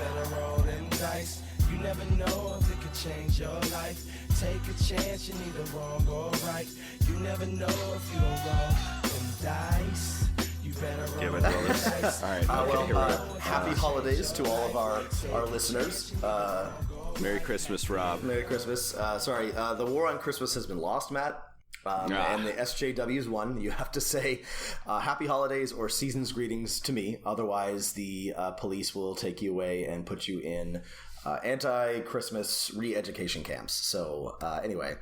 better roll them dice. You never know if it could change your life. Take a chance, you're neither wrong or right. You never know if you don't roll them dice. You better roll them dice. All right. Happy holidays to all of our listeners. Merry Christmas, Rob. Merry Christmas. The war on Christmas has been lost, Matt. And the SJW's won. You have to say happy holidays or season's greetings to me. Otherwise, the police will take you away and put you in anti-Christmas re-education camps. So anyway.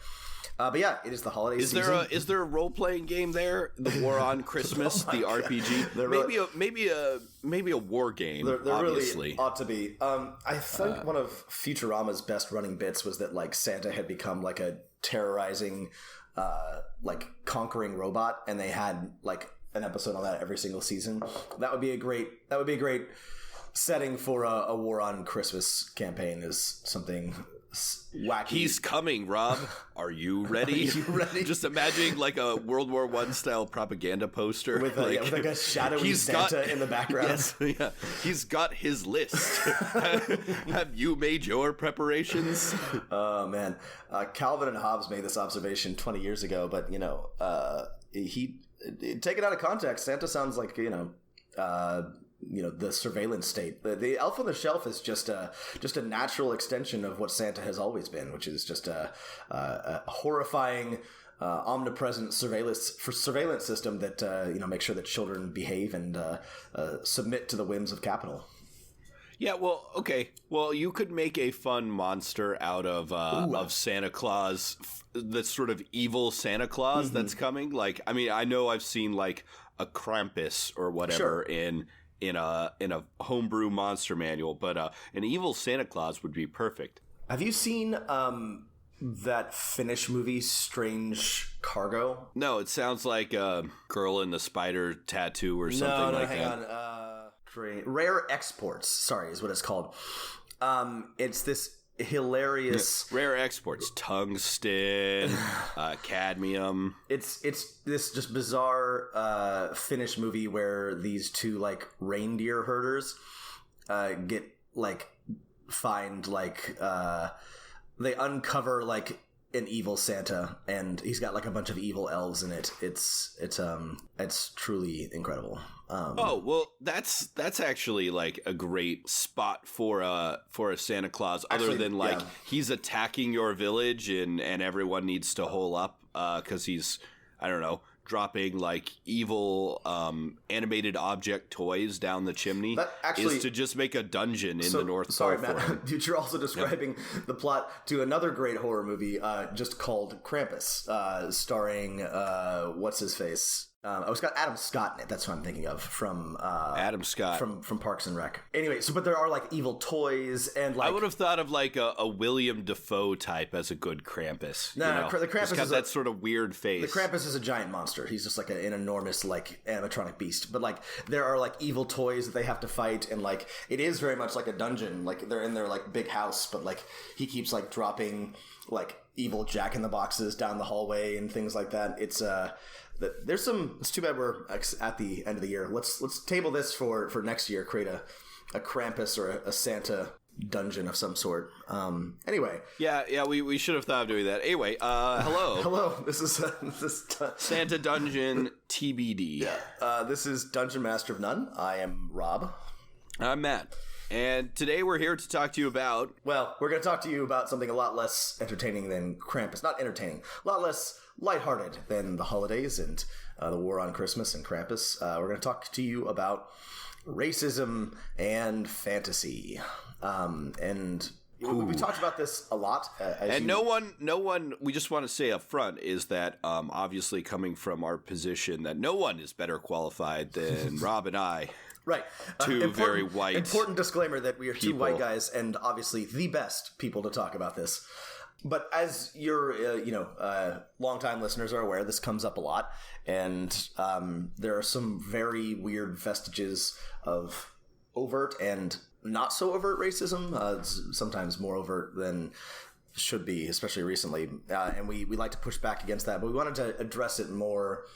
But yeah, it is the holiday season. Is there a role-playing game there? The War on Christmas, the RPG? Maybe a war game, there obviously. Really ought to be. I think one of Futurama's best running bits was that like Santa had become like a terrorizing conquering robot, and they had like an episode on that every single season. That would be a great setting for a War on Christmas campaign. Is something wacky. He's coming, Rob. Are you ready? Are you ready? Just imagining like a World War I style propaganda poster with a shadowy Santa in the background. Yes, yeah. He's got his list. Have you made your preparations? Oh man, Calvin and Hobbes made this observation 20 years ago, but he take it out of context. Santa sounds like the surveillance state. The elf on the shelf is just a natural extension of what Santa has always been, which is just a horrifying, omnipresent surveillance system that makes sure that children behave and submit to the whims of capital. Yeah, well, okay. Well, you could make a fun monster out of Santa Claus, that's sort of evil Santa Claus that's coming. Like, I mean, I know I've seen like a Krampus or whatever in a homebrew monster manual, but an evil Santa Claus would be perfect. Have you seen that Finnish movie Strange Cargo? No, it sounds like a girl in the spider tattoo or something like that. Hang on. Rare Exports, sorry, is what it's called. It's this hilarious rare exports, tungsten, cadmium. It's this just bizarre Finnish movie where these two like reindeer herders get like find like they uncover like an evil Santa, and he's got like a bunch of evil elves in it. It's truly incredible. That's actually like a great spot for a Santa Claus. Other than like he's attacking your village and everyone needs to hole up because he's, I don't know, dropping like evil animated object toys down the chimney. That actually is to just make a dungeon in the North Pole. Sorry, Matt. You're also describing the plot to another great horror movie just called Krampus, starring what's his face? It's got Adam Scott in it. That's what I'm thinking of from Adam Scott from Parks and Rec. Anyway, but there are like evil toys and like I would have thought of like a William Dafoe type as a good Krampus. No, the Krampus has that sort of weird face. The Krampus is a giant monster. He's just like an enormous like animatronic beast. But like there are like evil toys that they have to fight, and like it is very much like a dungeon. Like they're in their like big house, but like he keeps like dropping like evil Jack-in-the-Boxes down the hallway and things like that. It's it's too bad we're at the end of the year. Let's table this for next year. Create a Krampus or a Santa dungeon of some sort. Anyway. Yeah, we should have thought of doing that. Anyway, hello. Hello. This is Santa Dungeon TBD. Yeah. This is Dungeon Master of None. I am Rob. I'm Matt. And today we're here to talk to you about... Well, we're going to talk to you about something a lot less entertaining than Krampus. Not entertaining. A lot less lighthearted than the holidays and the war on Christmas and Krampus. We're going to talk to you about racism and fantasy. We talked about this a lot. No one, we just want to say up front is that obviously coming from our position that no one is better qualified than Rob and I. Right. Two very white important disclaimer that we are people. Two white guys and obviously the best people to talk about this. But as your, longtime listeners are aware, this comes up a lot. And there are some very weird vestiges of overt and not so overt racism, sometimes more overt than should be, especially recently. And we like to push back against that. But we wanted to address it more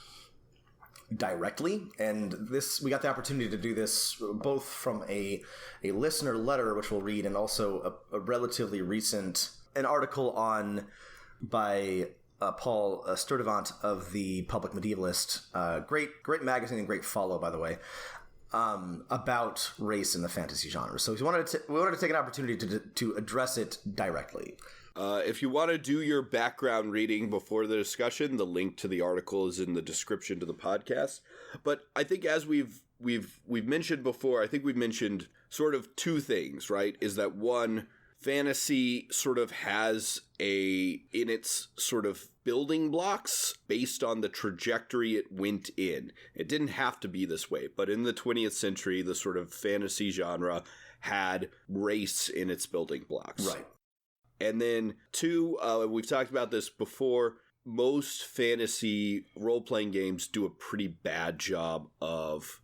directly, and we got the opportunity to do this both from a listener letter, which we'll read, and also a relatively recent an article by Paul Sturtevant of the Public Medievalist, great magazine and great follow, by the way, about race in the fantasy genre. So we wanted to take an opportunity to address it directly. If you want to do your background reading before the discussion, the link to the article is in the description to the podcast. But I think as we've mentioned before, I think we've mentioned sort of two things, right? Is that one, fantasy sort of has in its sort of building blocks based on the trajectory it went in. It didn't have to be this way, but in the 20th century, the sort of fantasy genre had race in its building blocks. Right. And then two, we've talked about this before, most fantasy role-playing games do a pretty bad job of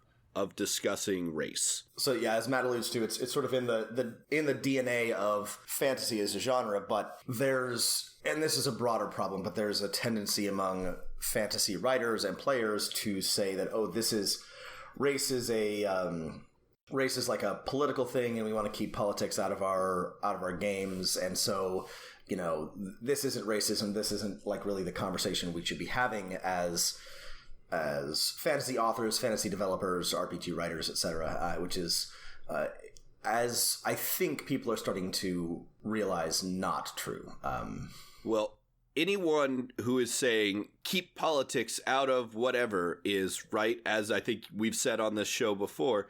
discussing race. So yeah, as Matt alludes to, it's sort of in the DNA of fantasy as a genre, but and this is a broader problem, but there's a tendency among fantasy writers and players to say that, race is like a political thing, and we want to keep politics out of our games, and so, this isn't racism, this isn't like really the conversation we should be having as fantasy authors, fantasy developers, RPG writers, etc., which is, as I think people are starting to realize, not true. Well, anyone who is saying keep politics out of whatever is, right, as I think we've said on this show before,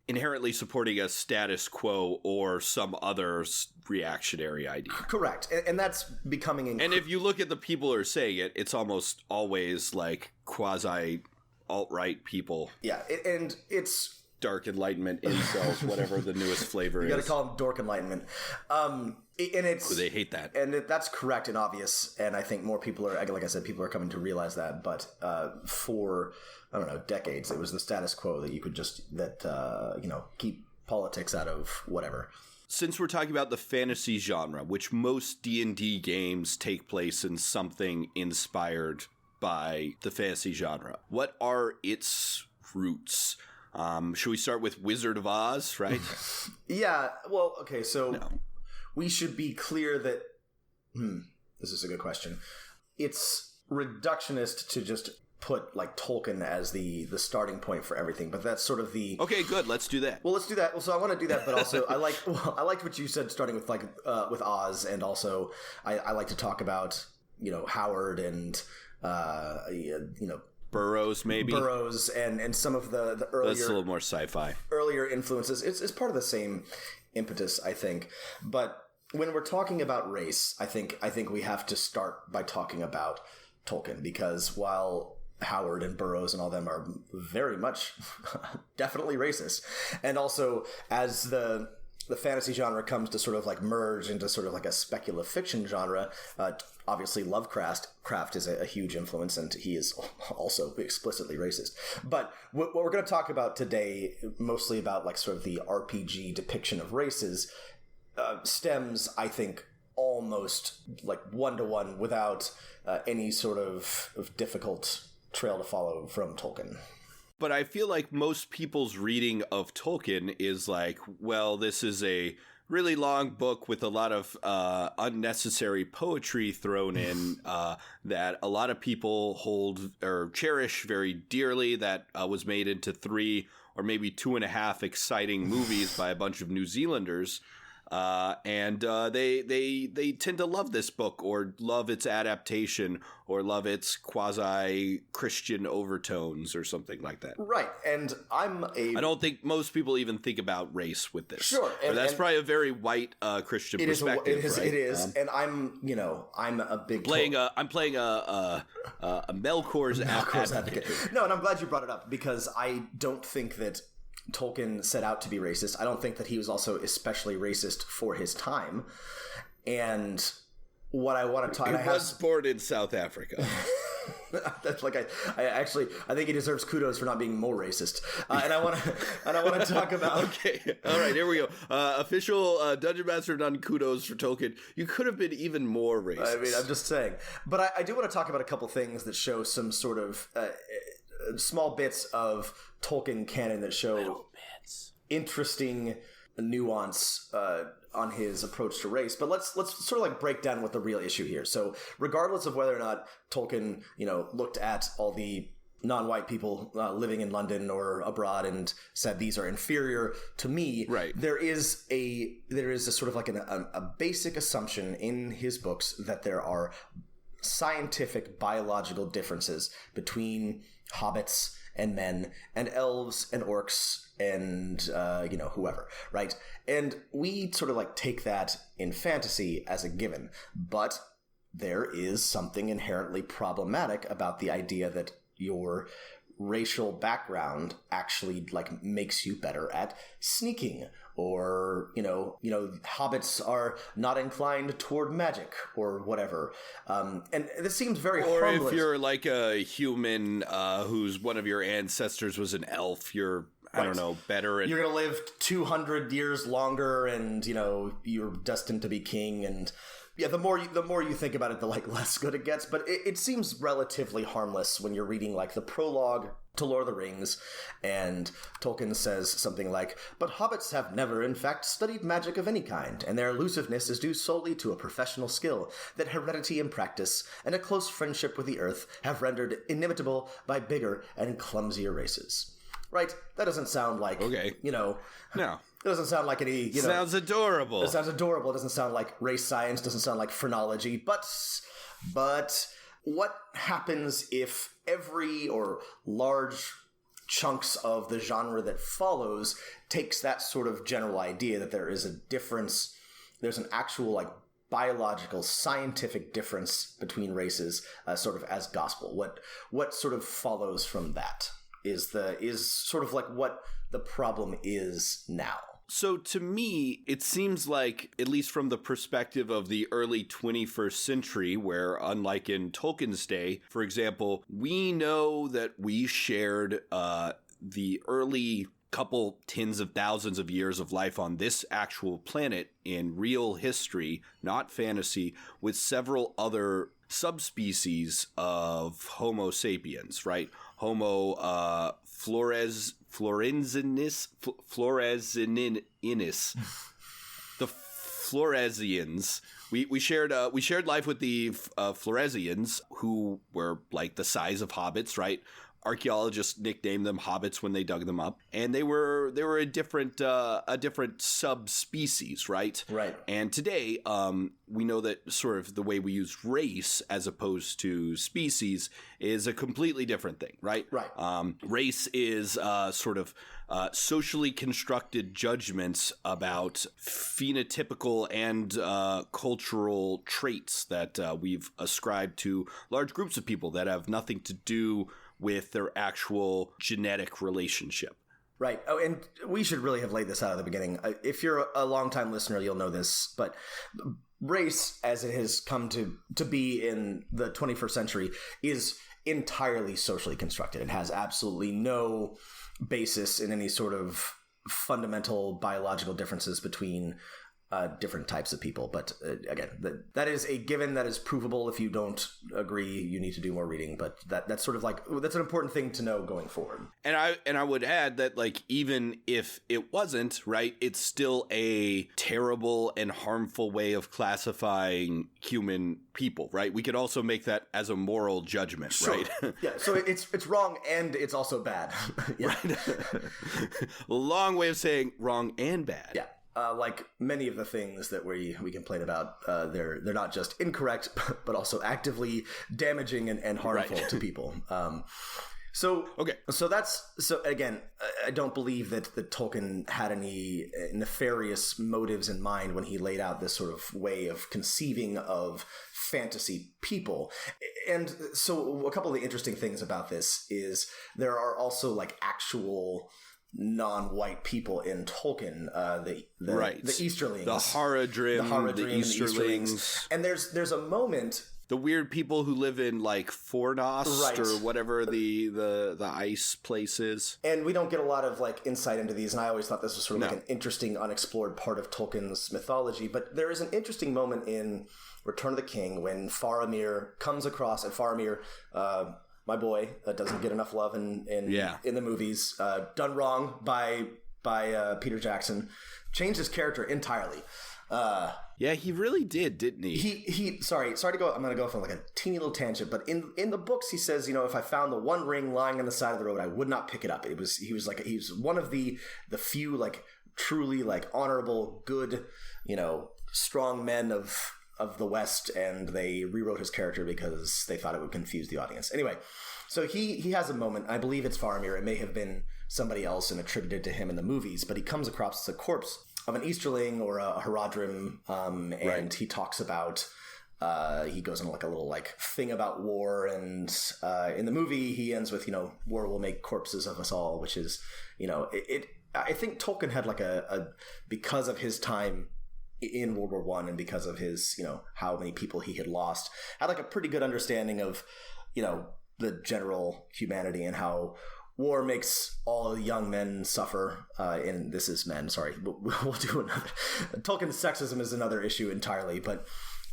inherently supporting a status quo or some other reactionary idea. Correct. And that's becoming... And if you look at the people who are saying it, it's almost always like quasi-alt-right people. Yeah, and it's... Dark Enlightenment, incels, whatever the newest flavor is. You gotta call them Dork Enlightenment. And it's... They hate that. And that's correct and obvious, and I think more people are, like I said, people are coming to realize that, but for... I don't know, decades, it was the status quo that you could just, keep politics out of whatever. Since we're talking about the fantasy genre, which most D&D games take place in something inspired by the fantasy genre, what are its roots? Should we start with Wizard of Oz, right? Yeah, well, okay, so we should be clear that... this is a good question. It's reductionist to just... put like Tolkien as the starting point for everything, but that's sort of the... Okay, good. Let's do that. Well, let's do that. Well, so I want to do that, but also I liked what you said, starting with with Oz, and also I like to talk about Howard and Burroughs, maybe Burroughs and some of the earlier... That's a little more sci-fi. Earlier influences. It's part of the same impetus, I think. But when we're talking about race, I think we have to start by talking about Tolkien, because while Howard and Burroughs and all them are very much definitely racist, and also as the fantasy genre comes to sort of like merge into sort of like a speculative fiction genre, obviously Lovecraft is a huge influence, and he is also explicitly racist. But what we're going to talk about today, mostly about like sort of the RPG depiction of races, stems, I think, almost like one-to-one without any sort of difficult trail to follow from Tolkien. But I feel like most people's reading of Tolkien is like, well, this is a really long book with a lot of unnecessary poetry thrown in that a lot of people hold or cherish very dearly, that was made into 3 or maybe 2.5 exciting movies by a bunch of New Zealanders. And they tend to love this book, or love its adaptation, or love its quasi-Christian overtones or something like that. Right, and I don't think most people even think about race with this. Sure. And that's probably a very white Christian perspective. It is, and I'm a big... I'm playing a Melkor's advocate. No, and I'm glad you brought it up, because I don't think that Tolkien set out to be racist. I don't think that he was also especially racist for his time. And what I want to talk about... He was born in South Africa. That's like I think he deserves kudos for not being more racist. And I want to talk about... Okay, all right, here we go. Official Dungeon Master done kudos for Tolkien. You could have been even more racist. I mean, I'm just saying. But I do want to talk about a couple things that show some sort of small bits of Tolkien canon that show interesting nuance on his approach to race. But let's sort of like break down what the real issue here. So regardless of whether or not Tolkien, looked at all the non-white people living in London or abroad and said these are inferior to me, right, there is a sort of like a basic assumption in his books that there are scientific biological differences between hobbits and men and elves and orcs and whoever, right? And we sort of like take that in fantasy as a given, but there is something inherently problematic about the idea that your racial background actually like makes you better at sneaking, or hobbits are not inclined toward magic or whatever, and this seems very harmless. Or if you're like a human whose one of your ancestors was an elf, you're I don't know, better. You're going to live 200 years longer, and, you're destined to be king. And yeah, the more you think about it, the less good it gets. But it seems relatively harmless when you're reading like the prologue to Lord of the Rings, and Tolkien says something like, "But hobbits have never, in fact, studied magic of any kind, and their elusiveness is due solely to a professional skill that heredity and practice and a close friendship with the earth have rendered inimitable by bigger and clumsier races." Right? That doesn't sound like, okay. No. It doesn't sound like any, Sounds adorable. It sounds adorable. It doesn't sound like race science. Doesn't sound like phrenology. But what happens if every or large chunks of the genre that follows takes that sort of general idea that there is a difference, there's an actual like biological, scientific difference between races, sort of as gospel? What sort of follows from that is sort of like what the problem is now. So to me, it seems like, at least from the perspective of the early 21st century, where unlike in Tolkien's day, for example, we know that we shared the early couple tens of thousands of years of life on this actual planet in real history, not fantasy, with several other subspecies of Homo sapiens, right? Homo florenzinis, the Floresians. We shared life with the Floresians, who were like the size of hobbits, right? Archaeologists nicknamed them hobbits when they dug them up, and they were a different subspecies, right? Right. And today, we know that sort of the way we use race as opposed to species is a completely different thing, right? Right. Race is sort of socially constructed judgments about phenotypical and cultural traits that we've ascribed to large groups of people that have nothing to do with their actual genetic relationship. Right. Oh, and we should really have laid this out at the beginning. If you're a longtime listener, you'll know this, but race, as it has come to be in the 21st century, is entirely socially constructed. It has absolutely no basis in any sort of fundamental biological differences between different types of people. But again, that is a given that is provable. If you don't agree, you need to do more reading. But that's sort of like, that's an important thing to know going forward. And I would add that, like, even if it wasn't, right, it's still a terrible and harmful way of classifying human people, right? We could also make that as a moral judgment, sure. Right? Yeah, so it's wrong and it's also bad. Yeah. Right. A long way of saying wrong and bad. Yeah. Like many of the things that we complain about, they're not just incorrect, but also actively damaging and harmful to people. So again, I don't believe that Tolkien had any nefarious motives in mind when he laid out this sort of way of conceiving of fantasy people. And so a couple of the interesting things about this is there are also like actual non-white people in Tolkien, the Easterlings, the Haradrim, the Easterlings, and there's a moment, the weird people who live in like Fornost, right, or whatever the ice place is, and we don't get a lot of like insight into these. And I always thought this was sort of like an interesting, unexplored part of Tolkien's mythology. But there is an interesting moment in Return of the King when Faramir comes across, and Faramir, my boy, doesn't get enough love in the movies. Done wrong by Peter Jackson. Changed his character entirely. Yeah, he really didn't he? He sorry to go. I'm going to go from like a teeny little tangent, but in the books he says, if I found the one ring lying on the side of the road, I would not pick it up. He was one of the few like truly like honorable, good, strong men of the West, and they rewrote his character because they thought it would confuse the audience. Anyway, so he has a moment. I believe it's Faramir. It may have been somebody else and attributed to him in the movies, but he comes across the corpse of an Easterling or a Haradrim, and he talks about. He goes into like a little like thing about war, and in the movie he ends with war will make corpses of us all, which is I think Tolkien had like a because of his time in World War I and because of his, how many people he had lost, had like a pretty good understanding of, the general humanity and how war makes all young men suffer. And this is men, sorry. We'll do another. Tolkien's sexism is another issue entirely, but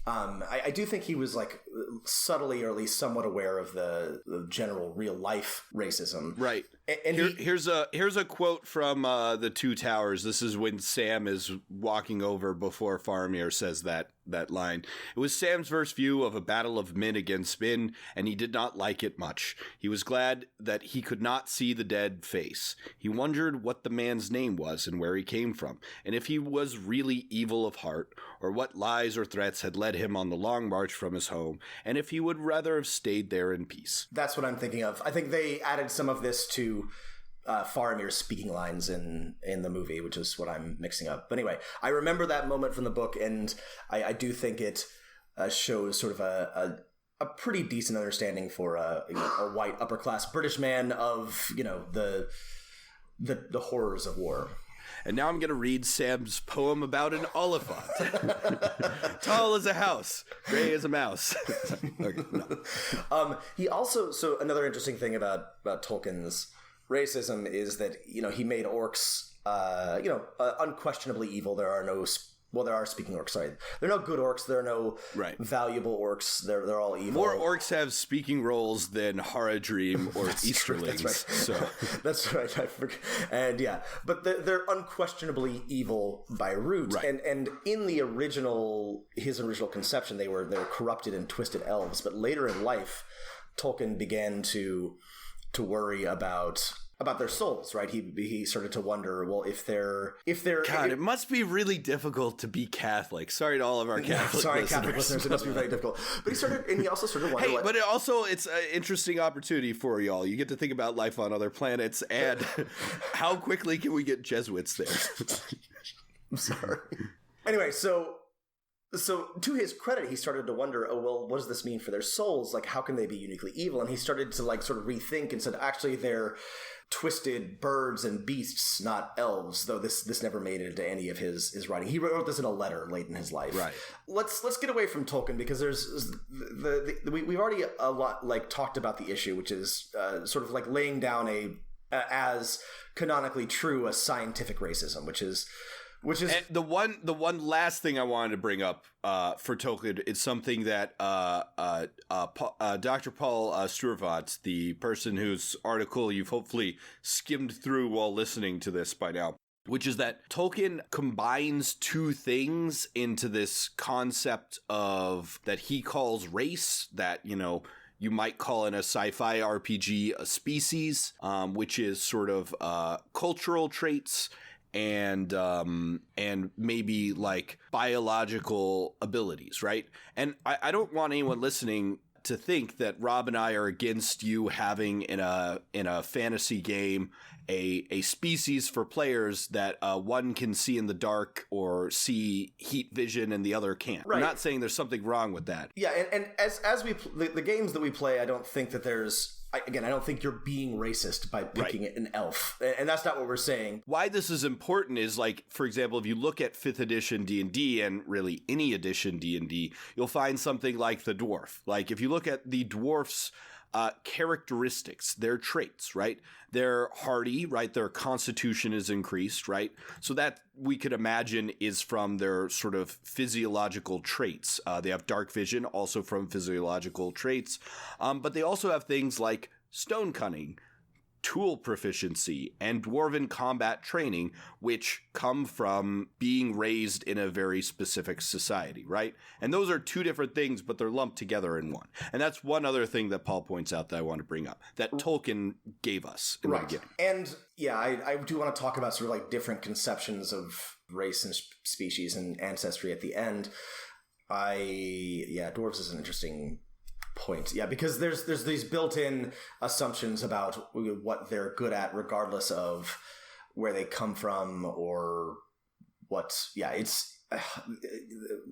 I do think he was like subtly or at least somewhat aware of the general real life racism. Right. And here's a quote from the Two Towers. This is when Sam is walking over before Faramir says that line. It was Sam's first view of a battle of men against men, and he did not like it much. He was glad that he could not see the dead face. He wondered what the man's name was and where he came from, and if he was really evil of heart, or what lies or threats had led him on the long march from his home, and if he would rather have stayed there in peace. That's what I'm thinking of. I think they added some of this to Faramir's speaking lines in the movie, which is what I'm mixing up. But anyway, I remember that moment from the book, and I do think it shows sort of a pretty decent understanding for a white upper class British man of the horrors of war. And now I'm going to read Sam's poem about an Oliphant. Tall as a house, gray as a mouse. Okay, no. He also, so another interesting thing about Tolkien's racism is that, he made orcs, unquestionably evil. There are speaking orcs, sorry. There are no good orcs. There are no valuable orcs. They're all evil. More orcs have speaking roles than Haradrim or Easterlings. That's right. So. That's right. I forget. And yeah, but they're unquestionably evil by root. Right. And in the his original conception, they're corrupted and twisted elves. But later in life, Tolkien began to worry about their souls, right? He started to wonder, well, if they're God, it must be really difficult to be Catholic. Sorry to all of our Catholic listeners. It must be very difficult. But he also started wondering. Hey, but it's an interesting opportunity for y'all. You get to think about life on other planets and how quickly can we get Jesuits there? I'm sorry. Anyway, so to his credit, he started to wonder, oh, well, what does this mean for their souls? Like, how can they be uniquely evil? And he started to like sort of rethink and said, actually, they're twisted birds and beasts, not elves, though this never made it into any of his writing. He wrote this in a letter late in his life. Right. Let's get away from Tolkien, because there's we've already a lot like talked about the issue, which is sort of like laying down as canonically true a scientific racism, which is and the one last thing I wanted to bring up for Tolkien is something that Dr. Paul Sturtevant, the person whose article you've hopefully skimmed through while listening to this by now, which is that Tolkien combines two things into this concept of that he calls race, that you might call in a sci-fi RPG a species, which is sort of cultural traits and maybe like biological abilities, right? And I don't want anyone listening to think that Rob and I are against you having in a fantasy game a species for players that one can see in the dark or see heat vision and the other can't. Right. I'm not saying there's something wrong with that. Yeah, and as we the games that we play, I don't think that there's. Again, I don't think you're being racist by picking an elf, and that's not what we're saying. Why this is important is, like, for example, if you look at 5th edition D&D, and really any edition D&D, you'll find something like the dwarf. Like, if you look at the dwarf's characteristics, their traits, right? They're hardy, right? Their constitution is increased, right? So that we could imagine is from their sort of physiological traits. They have dark vision, also from physiological traits. But they also have things like stone cunning, tool proficiency, and dwarven combat training, which come from being raised in a very specific society, right? And those are two different things, but they're lumped together in one. And that's one other thing that Paul points out that I want to bring up, that Tolkien gave us in the beginning. And yeah, I do want to talk about sort of like different conceptions of race and species and ancestry at the end. Dwarves is an interesting point. Yeah, because there's these built-in assumptions about what they're good at regardless of where they come from or what. Yeah, it's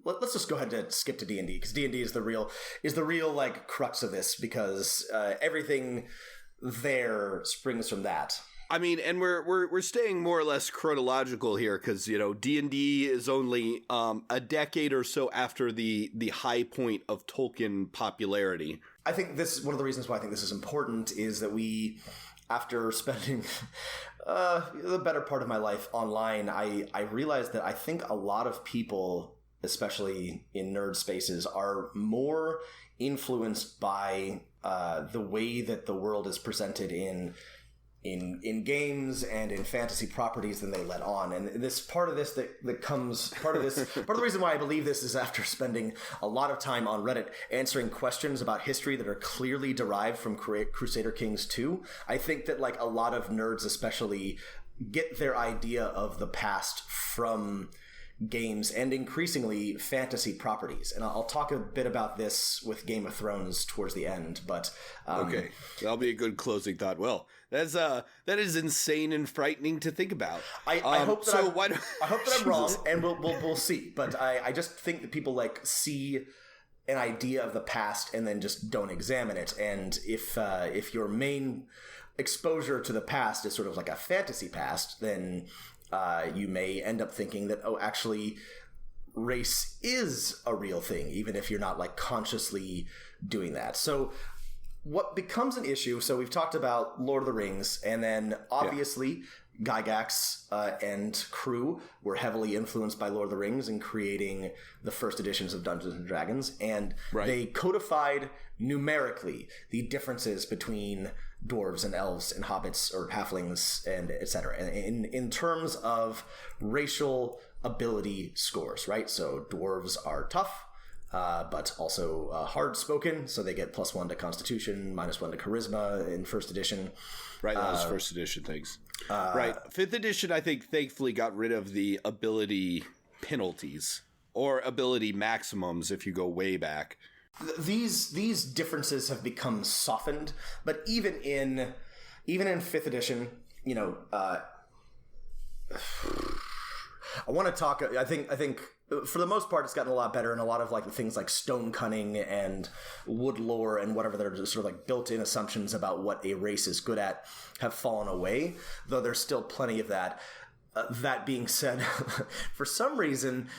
let's just go ahead and skip to D&D, because D&D is the real like crux of this, because everything there springs from that. I mean, and we're staying more or less chronological here, because, you know, D&D is only a decade or so after the high point of Tolkien popularity. I think this, one of the reasons why I think this is important is that we, after spending the better part of my life online, I realized that I think a lot of people, especially in nerd spaces, are more influenced by the way that the world is presented in games and in fantasy properties than they let on. And this part of the reason why I believe this is after spending a lot of time on Reddit answering questions about history that are clearly derived from Crusader Kings 2. I think that like a lot of nerds especially get their idea of the past from games and increasingly fantasy properties. And I'll talk a bit about this with Game of Thrones towards the end, but okay, that'll be a good closing thought. Well, that is insane and frightening to think about. I hope that I'm wrong, and we'll see. But I just think that people like see an idea of the past and then just don't examine it. And if your main exposure to the past is sort of like a fantasy past, then you may end up thinking that, oh, actually, race is a real thing, even if you're not like consciously doing that. So what becomes an issue, so we've talked about Lord of the Rings, and then obviously Gygax and crew were heavily influenced by Lord of the Rings in creating the first editions of Dungeons and Dragons, and they codified numerically the differences between dwarves and elves and hobbits or halflings and etc. in terms of racial ability scores, right? So dwarves are tough, but also hard-spoken, so they get +1 to Constitution, -1 to Charisma in first edition. Right, that was first edition things. Right, 5th edition, I think, thankfully got rid of the ability penalties, or ability maximums if you go way back. These differences have become softened, but even in 5th edition, you know, I want to talk. I think for the most part, it's gotten a lot better, and a lot of like things like stone cunning and wood lore and whatever that are just sort of like built-in assumptions about what a race is good at have fallen away. Though there's still plenty of that. That being said, for some reason,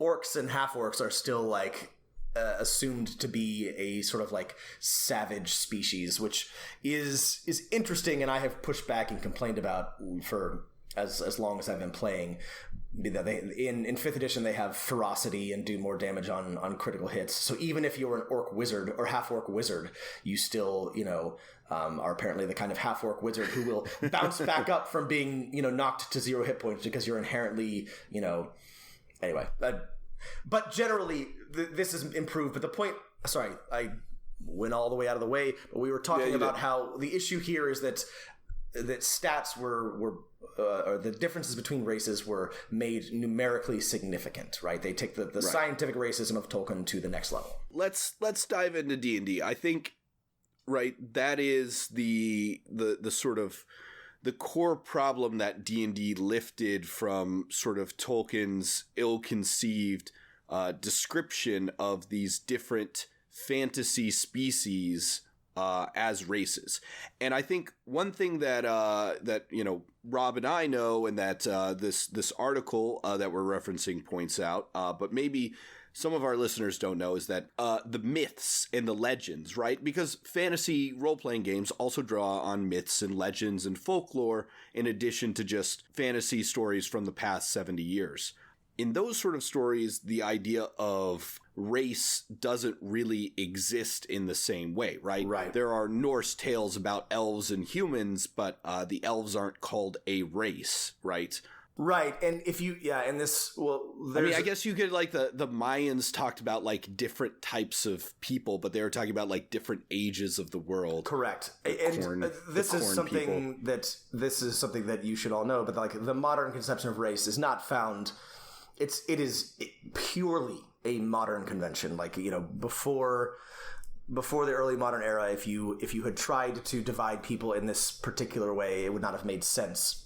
orcs and half-orcs are still like assumed to be a sort of like savage species, which is interesting, and I have pushed back and complained about for as long as I've been playing. In 5th edition they have ferocity and do more damage on critical hits. So even if you're an orc wizard or half-orc wizard, you still, you know, are apparently the kind of half-orc wizard who will bounce back up from being, you know, knocked to 0 hit points because you're inherently, you know, anyway. But generally, this is improved. But the point, sorry, I went all the way out of the way, but we were talking about how the issue here is that stats were or the differences between races were made numerically significant, right? They take the scientific racism of Tolkien to the next level. Let's dive into D&D. I think, right, that is the sort of the core problem that D&D lifted from sort of Tolkien's ill-conceived description of these different fantasy species as races. And I think one thing that you know, Rob and I know, and that this article that we're referencing points out, but maybe some of our listeners don't know is that the myths and the legends, right? Because fantasy role-playing games also draw on myths and legends and folklore in addition to just fantasy stories from the past 70 years. In those sort of stories, the idea of race doesn't really exist in the same way, right? Right. There are Norse tales about elves and humans, but the elves aren't called a race, right? Right, and if you, and this, well, I mean, I guess you could, like, the Mayans talked about, like, different types of people, but they were talking about, like, different ages of the world. Correct. This is something that you should all know, but, like, the modern conception of race is not found, it is purely a modern convention. Like, you know, before the early modern era, if you had tried to divide people in this particular way, it would not have made sense.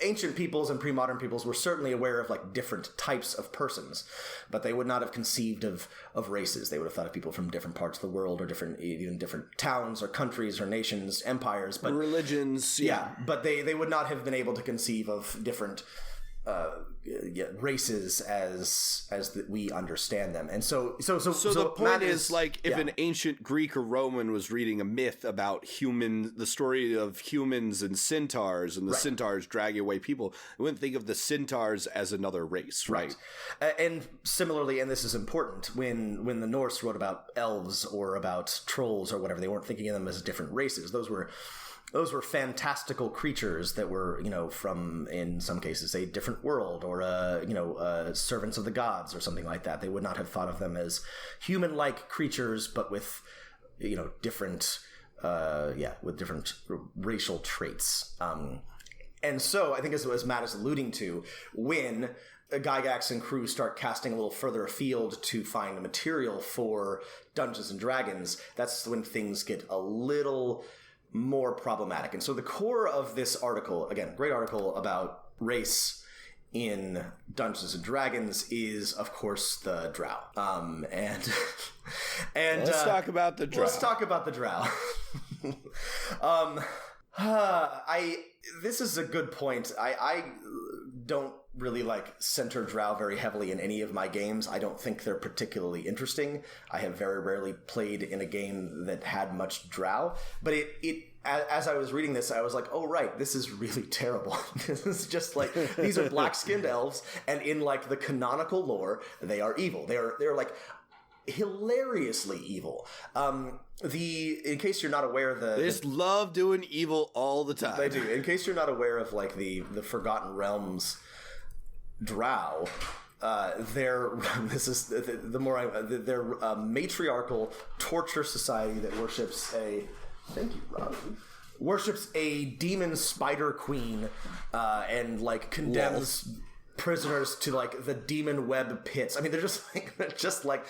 Ancient peoples and pre-modern peoples were certainly aware of, like, different types of persons, but they would not have conceived of races. They would have thought of people from different parts of the world, or even different towns or countries or nations, empires, but religions. Yeah, but they would not have been able to conceive of different races as we understand them. And so the point is, like, if an ancient Greek or Roman was reading a myth about the story of humans and centaurs, and the centaurs dragging away people, they wouldn't think of the centaurs as another race, right? And similarly, and this is important, when the Norse wrote about elves or about trolls or whatever, they weren't thinking of them as different races. Those were fantastical creatures that were, you know, from, in some cases, a different world, or, servants of the gods or something like that. They would not have thought of them as human-like creatures, but with, you know, different racial traits. And so I think as Matt is alluding to, when Gygax and crew start casting a little further afield to find the material for Dungeons and Dragons, that's when things get a little more problematic. And so the core of this article, again, great article about race in Dungeons and Dragons, is, of course, the drow. And let's talk about the drow. Let's talk about the drow. This is a good point. I don't really, like, center drow very heavily in any of my games. I don't think they're particularly interesting. I have very rarely played in a game that had much drow, but as I was reading this, I was like, oh, right, this is really terrible. This is just like, these are black-skinned elves, and in, like, the canonical lore, they are evil. They're like hilariously evil. In case you're not aware, they just love doing evil all the time. They do. In case you're not aware of, like, the Forgotten Realms drow, they're matriarchal torture society that worships a demon spider queen, and, like, condemns prisoners to, like, the demon web pits. I mean, they're just like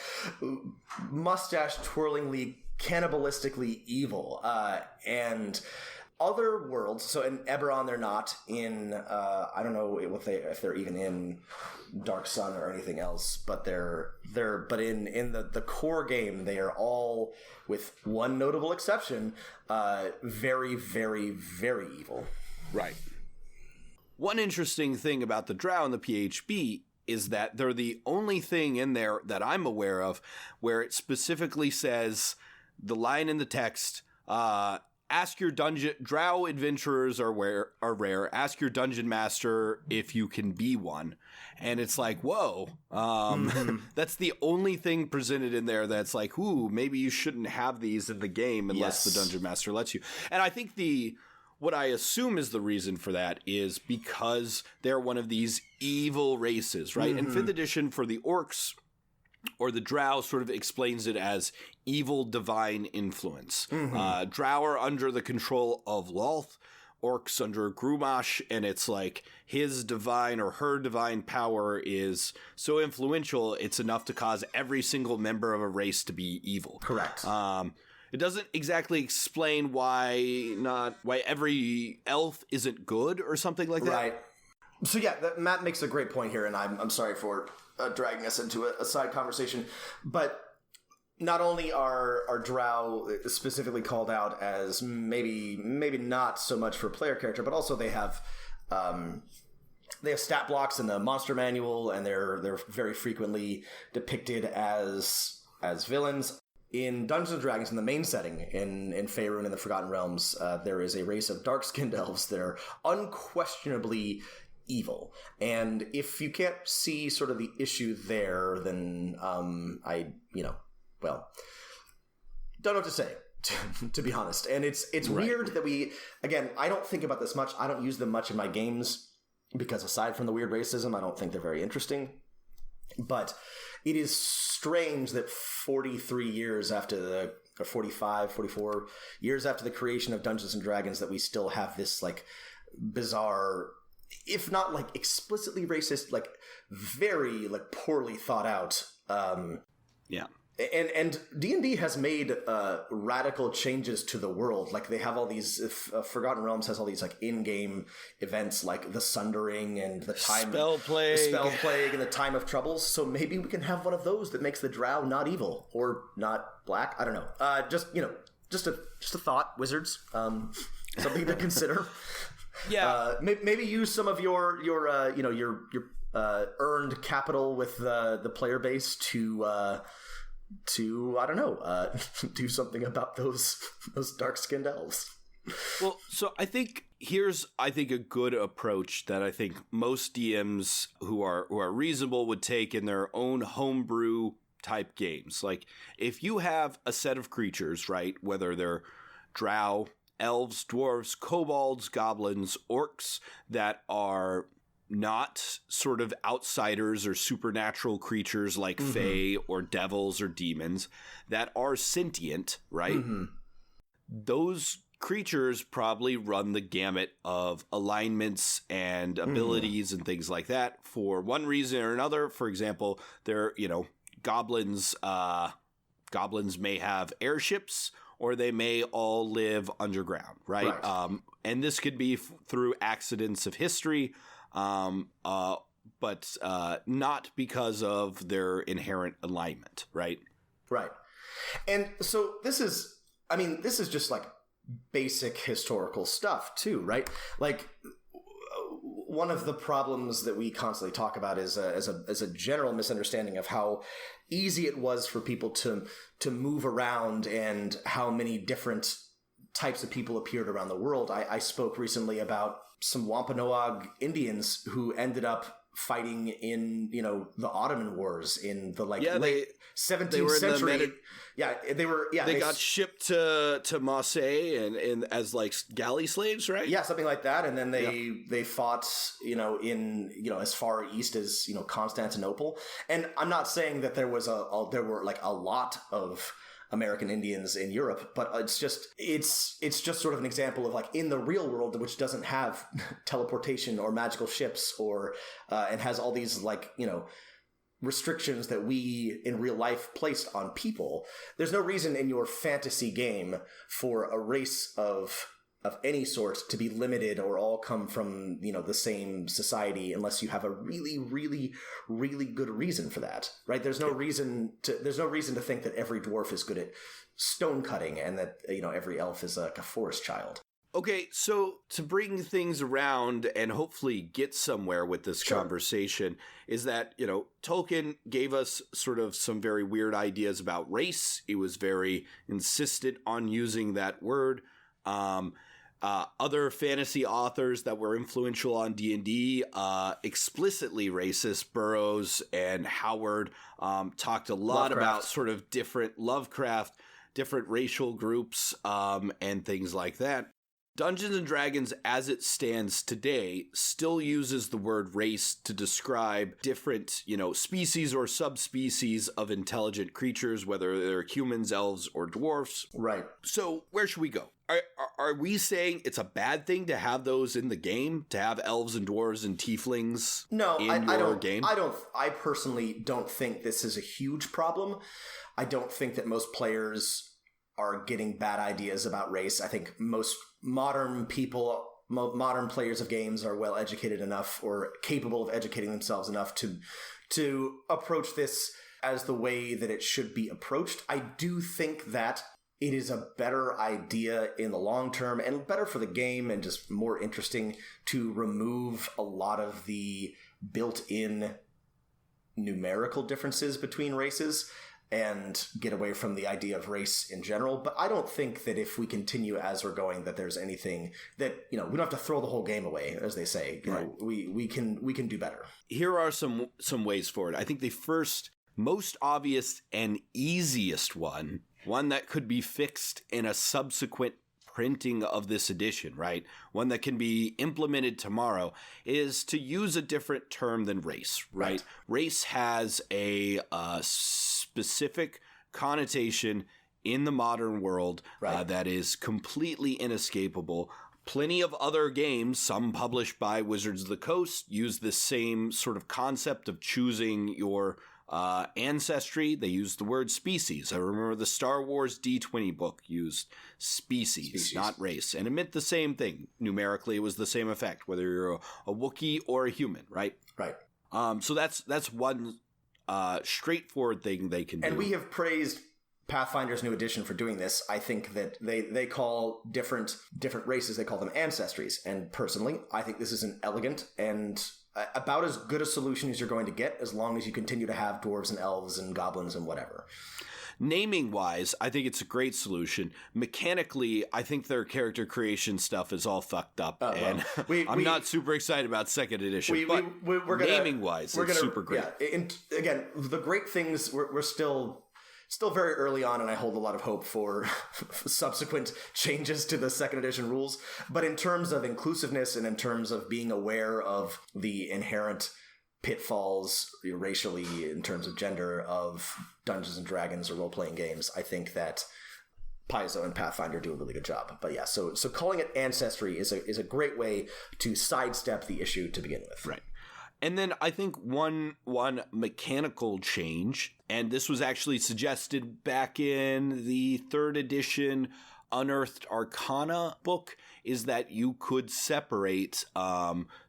mustache twirlingly, cannibalistically evil, and other worlds. So in Eberron, they're not in. I don't know if they're even in Dark Sun or anything else, but but in the core game, they are all, with one notable exception, very, very, very evil. Right. One interesting thing about the drow in the PHB is that they're the only thing in there that I'm aware of where it specifically says, the line in the text, ask your drow adventurers are rare. Ask your dungeon master if you can be one. And it's like, whoa, that's the only thing presented in there that's like, ooh, maybe you shouldn't have these in the game unless the dungeon master lets you. And I think what I assume is the reason for that is because they're one of these evil races, right? And 5th edition for the orcs or the drow sort of explains it as evil divine influence. Drow are under the control of Lolth, orcs under Grumash, and it's like his divine or her divine power is so influential, it's enough to cause every single member of a race to be evil. Correct. It doesn't exactly explain why every elf isn't good or something like that. Right. So yeah, Matt makes a great point here, and I'm sorry for dragging us into a side conversation, but not only are drow specifically called out as maybe not so much for player character, but also they have stat blocks in the monster manual, and they're very frequently depicted as villains. In Dungeons and Dragons, in the main setting, in Faerun and the Forgotten Realms, there is a race of dark-skinned elves that are unquestionably evil. And if you can't see sort of the issue there, then don't know what to say, to be honest. And it's weird that I don't think about this much. I don't use them much in my games because aside from the weird racism, I don't think they're very interesting. But it is strange that 44 years after the creation of Dungeons and Dragons that we still have this like bizarre, if not like explicitly racist, like very like poorly thought out. And D&D has made radical changes to the world. Like they have all these, Forgotten Realms has all these like in-game events like the Sundering and the Spell Plague and the Time of Troubles. So maybe we can have one of those that makes the drow not evil or not black. I don't know. Just a thought, wizards. Something to consider. Yeah. Maybe use some of your earned capital with the player base to I don't know, do something about those dark-skinned elves. Well, so I think here's a good approach that I think most DMs who are reasonable would take in their own homebrew type games. Like if you have a set of creatures, right, whether they're drow, elves, dwarves, kobolds, goblins, orcs that are not sort of outsiders or supernatural creatures like fae or devils or demons that are sentient, right? Mm-hmm. Those creatures probably run the gamut of alignments and abilities and things like that for one reason or another. For example, they're, goblins may have airships or they may all live underground, right? And this could be through accidents of history, but not because of their inherent alignment, right? Right. And so this is just like basic historical stuff too, right? Like one of the problems that we constantly talk about is a general misunderstanding of how easy it was for people to move around and how many different types of people appeared around the world. I spoke recently about some Wampanoag Indians who ended up fighting in, the Ottoman Wars in the late 17th century. They got shipped to Marseille and as like galley slaves, right? Yeah, something like that. And then they fought, in as far east as Constantinople. And I'm not saying that there were like a lot of American Indians in Europe, but it's just sort of an example of like in the real world, which doesn't have teleportation or magical ships or and has all these like restrictions that we in real life placed on people. There's no reason in your fantasy game for a race of any sort to be limited or all come from the same society unless you have a really, really, really good reason for that, right? There's no reason to think that every dwarf is good at stone cutting and that every elf is like a forest child. Okay, so to bring things around and hopefully get somewhere with this conversation is that, Tolkien gave us sort of some very weird ideas about race. He was very insistent on using that word. Other fantasy authors that were influential on D&D, explicitly racist, Burroughs and Howard, talked a lot about sort of different different racial groups, and things like that. Dungeons & Dragons, as it stands today, still uses the word race to describe different, species or subspecies of intelligent creatures, whether they're humans, elves, or dwarfs. Right. So where should we go? Are we saying it's a bad thing to have those in the game, to have elves and dwarves and tieflings in your game? I personally don't think this is a huge problem. I don't think that most players are getting bad ideas about race. I think most modern players of games are well educated enough or capable of educating themselves enough to approach this as the way that it should be approached. I do think that it is a better idea in the long term and better for the game and just more interesting to remove a lot of the built-in numerical differences between races and get away from the idea of race in general. But I don't think that if we continue as we're going that there's anything that, we don't have to throw the whole game away, as they say. We can do better. Here are some ways forward. I think the first, most obvious and easiest one that could be fixed in a subsequent printing of this edition, right? One that can be implemented tomorrow, is to use a different term than race, right? Race has a specific connotation in the modern world that is completely inescapable. Plenty of other games, some published by Wizards of the Coast, use this same sort of concept of choosing your ancestry. They use the word species. I remember the Star Wars D20 book used species, not race, and it meant the same thing. Numerically, it was the same effect, whether you're a Wookiee or a human, right? Right. So that's one straightforward thing they can do. And we have praised Pathfinder's new edition for doing this. I think that they call different races, they call them ancestries. And personally, I think this is an elegant and about as good a solution as you're going to get, as long as you continue to have dwarves and elves and goblins and whatever. Naming-wise, I think it's a great solution. Mechanically, I think their character creation stuff is all fucked up, and I'm not super excited about second edition. But naming-wise, it's super great. Yeah, and again, the great things, we're still very early on, and I hold a lot of hope for subsequent changes to the second edition rules. But in terms of inclusiveness and in terms of being aware of the inherent pitfalls racially in terms of gender of Dungeons and Dragons or role-playing games, I think that Paizo and Pathfinder do a really good job. But yeah, so calling it ancestry is a great way to sidestep the issue to begin with. Right. And then I think one mechanical change, and this was actually suggested back in the third edition Unearthed Arcana book, is that you could separate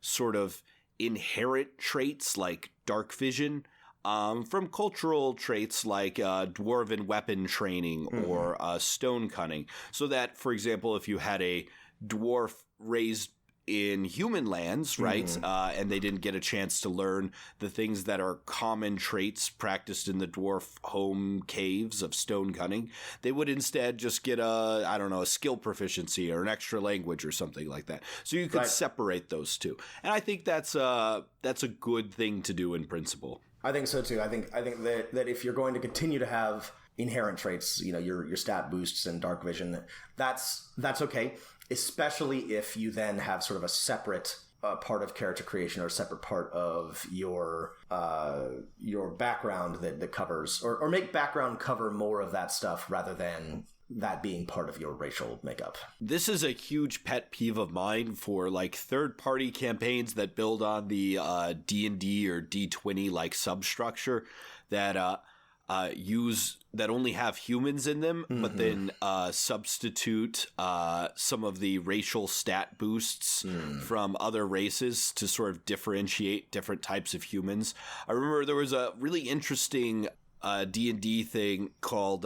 sort of inherent traits like dark vision from cultural traits like dwarven weapon training or stone cunning. So that, for example, if you had a dwarf raised in human lands, right, and they didn't get a chance to learn the things that are common traits practiced in the dwarf home caves of stone cunning, they would instead just get a skill proficiency or an extra language or something like that. So you could separate those two. And I think that's a good thing to do in principle. I think so too. I think that if you're going to continue to have inherent traits, your stat boosts and dark vision, that's okay. Especially if you then have sort of a separate part of character creation or a separate part of your background that covers or make background cover more of that stuff rather than that being part of your racial makeup. This is a huge pet peeve of mine for like third-party campaigns that build on the D&D or D20 like substructure that that only have humans in them, but then substitute some of the racial stat boosts from other races to sort of differentiate different types of humans. I remember there was a really interesting D&D thing called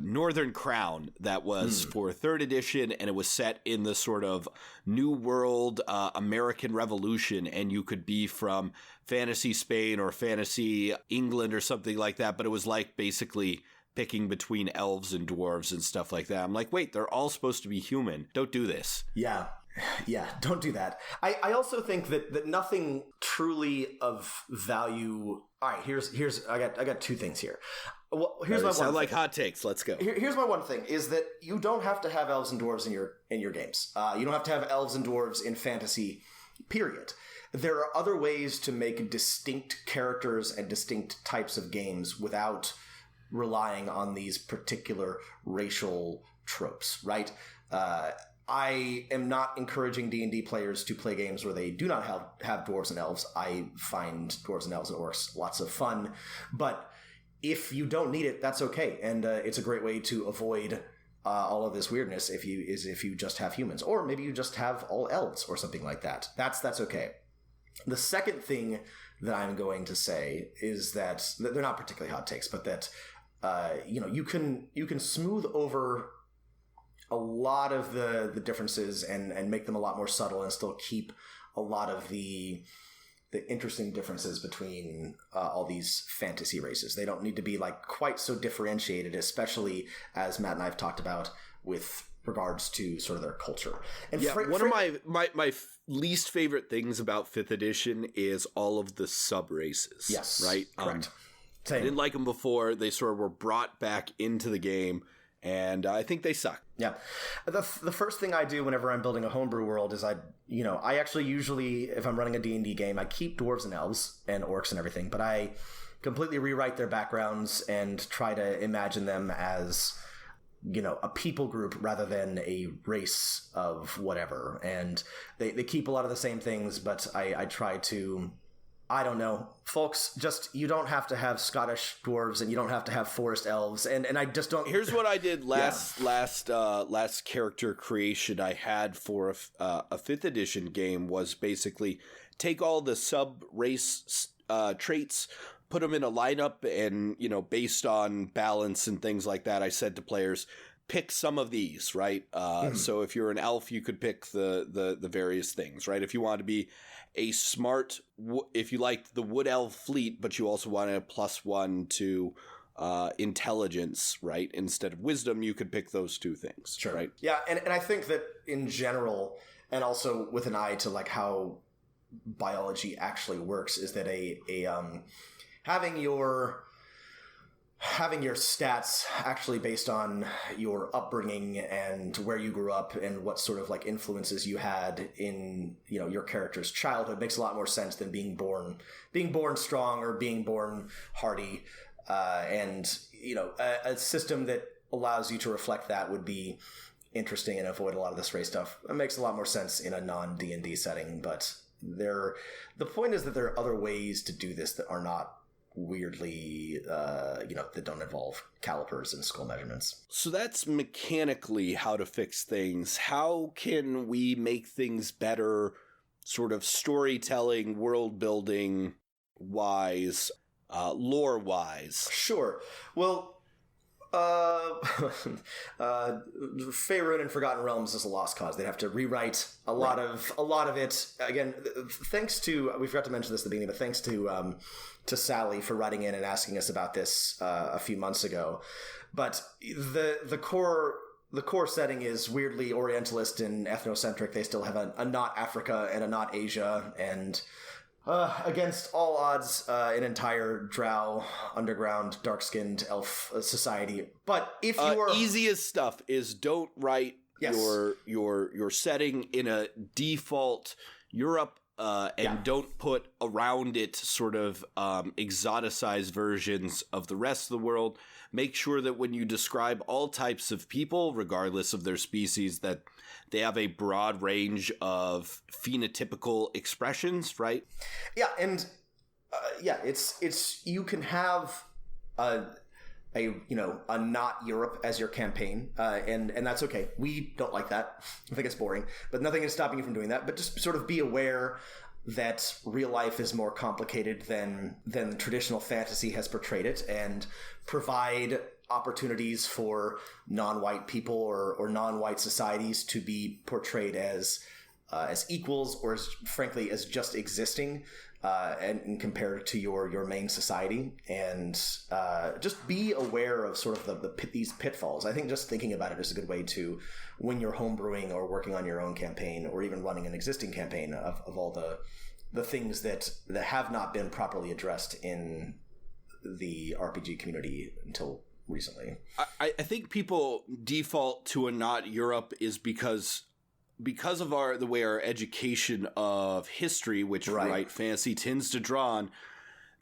Northern Crown that was for third edition, and it was set in the sort of New World American Revolution, and you could be from fantasy Spain or fantasy England or something like that, but it was like basically picking between elves and dwarves and stuff like that. I'm like, wait, they're all supposed to be human. Don't do this. Yeah, don't do that. I also think that nothing truly of value. All right, here's I got two things here. Well, here's my one. Sound like hot takes. Let's go. Here's my one thing: is that you don't have to have elves and dwarves in your games. You don't have to have elves and dwarves in fantasy. Period. There are other ways to make distinct characters and distinct types of games without relying on these particular racial tropes. Right. I am not encouraging D&D players to play games where they do not have dwarves and elves. I find dwarves and elves and orcs lots of fun. But if you don't need it, that's okay. And it's a great way to avoid all of this weirdness if you just have humans. Or maybe you just have all elves or something like that. That's okay. The second thing that I'm going to say is that they're not particularly hot takes, but that you can smooth over a lot of the differences and make them a lot more subtle and still keep a lot of the interesting differences between all these fantasy races. They don't need to be like quite so differentiated, especially as Matt and I have talked about with regards to sort of their culture. And one of my least favorite things about 5th edition is all of the sub races. Yes, right. Correct. I didn't like them before. They sort of were brought back into the game, and I think they suck. Yeah. The first thing I do whenever I'm building a homebrew world is I actually usually, if I'm running a D&D game, I keep dwarves and elves and orcs and everything, but I completely rewrite their backgrounds and try to imagine them as, a people group rather than a race of whatever. And they keep a lot of the same things, but I try to... I don't know, folks. Just you don't have to have Scottish dwarves, and you don't have to have forest elves, and I just don't. Here's what I did last character creation I had for a 5th edition game was basically take all the sub race traits, put them in a lineup, and based on balance and things like that, I said to players, pick some of these, right? So if you're an elf, you could pick the various things, right? If you want to be a smart, if you liked the wood elf fleet, but you also wanted a +1 to intelligence, right? Instead of wisdom, you could pick those two things, sure. Right? Yeah, and I think that in general, and also with an eye to like how biology actually works, is that having your stats actually based on your upbringing and where you grew up and what sort of like influences you had in your character's childhood makes a lot more sense than being born strong or being born hardy, and a system that allows you to reflect that would be interesting and avoid a lot of this race stuff. It makes a lot more sense in a non-D&D setting, but the point is that there are other ways to do this that are not weirdly that don't involve calipers and skull measurements. So that's mechanically how to fix things. How can we make things better, sort of storytelling, world building wise, lore wise? Sure. Well, Faerun and Forgotten Realms is a lost cause. They'd have to rewrite a lot of it. Again, thanks to, we forgot to mention this at the beginning, but thanks to Sally for writing in and asking us about this a few months ago. But the core setting is weirdly Orientalist and ethnocentric. They still have a not Africa and a not Asia, and against all odds, an entire drow, underground, dark-skinned elf society. But if you are... Easiest stuff is don't write your setting in a default Europe, don't put around it sort of exoticized versions of the rest of the world. Make sure that when you describe all types of people, regardless of their species, that they have a broad range of phenotypical expressions, right? Yeah, and it's you can have a not Europe as your campaign, and that's okay. We don't like that. I think it's boring, but nothing is stopping you from doing that. But just sort of be aware that real life is more complicated than traditional fantasy has portrayed it, and provide opportunities for non-white people or non-white societies to be portrayed as equals, or as frankly as just existing, and compared to your main society, and just be aware of sort of these pitfalls. I think just thinking about it is a good way to, when you're homebrewing or working on your own campaign, or even running an existing campaign, of all the things that have not been properly addressed in the RPG community until recently. I think people default to a not Europe is because of the way our education of history, which right fantasy tends to draw on,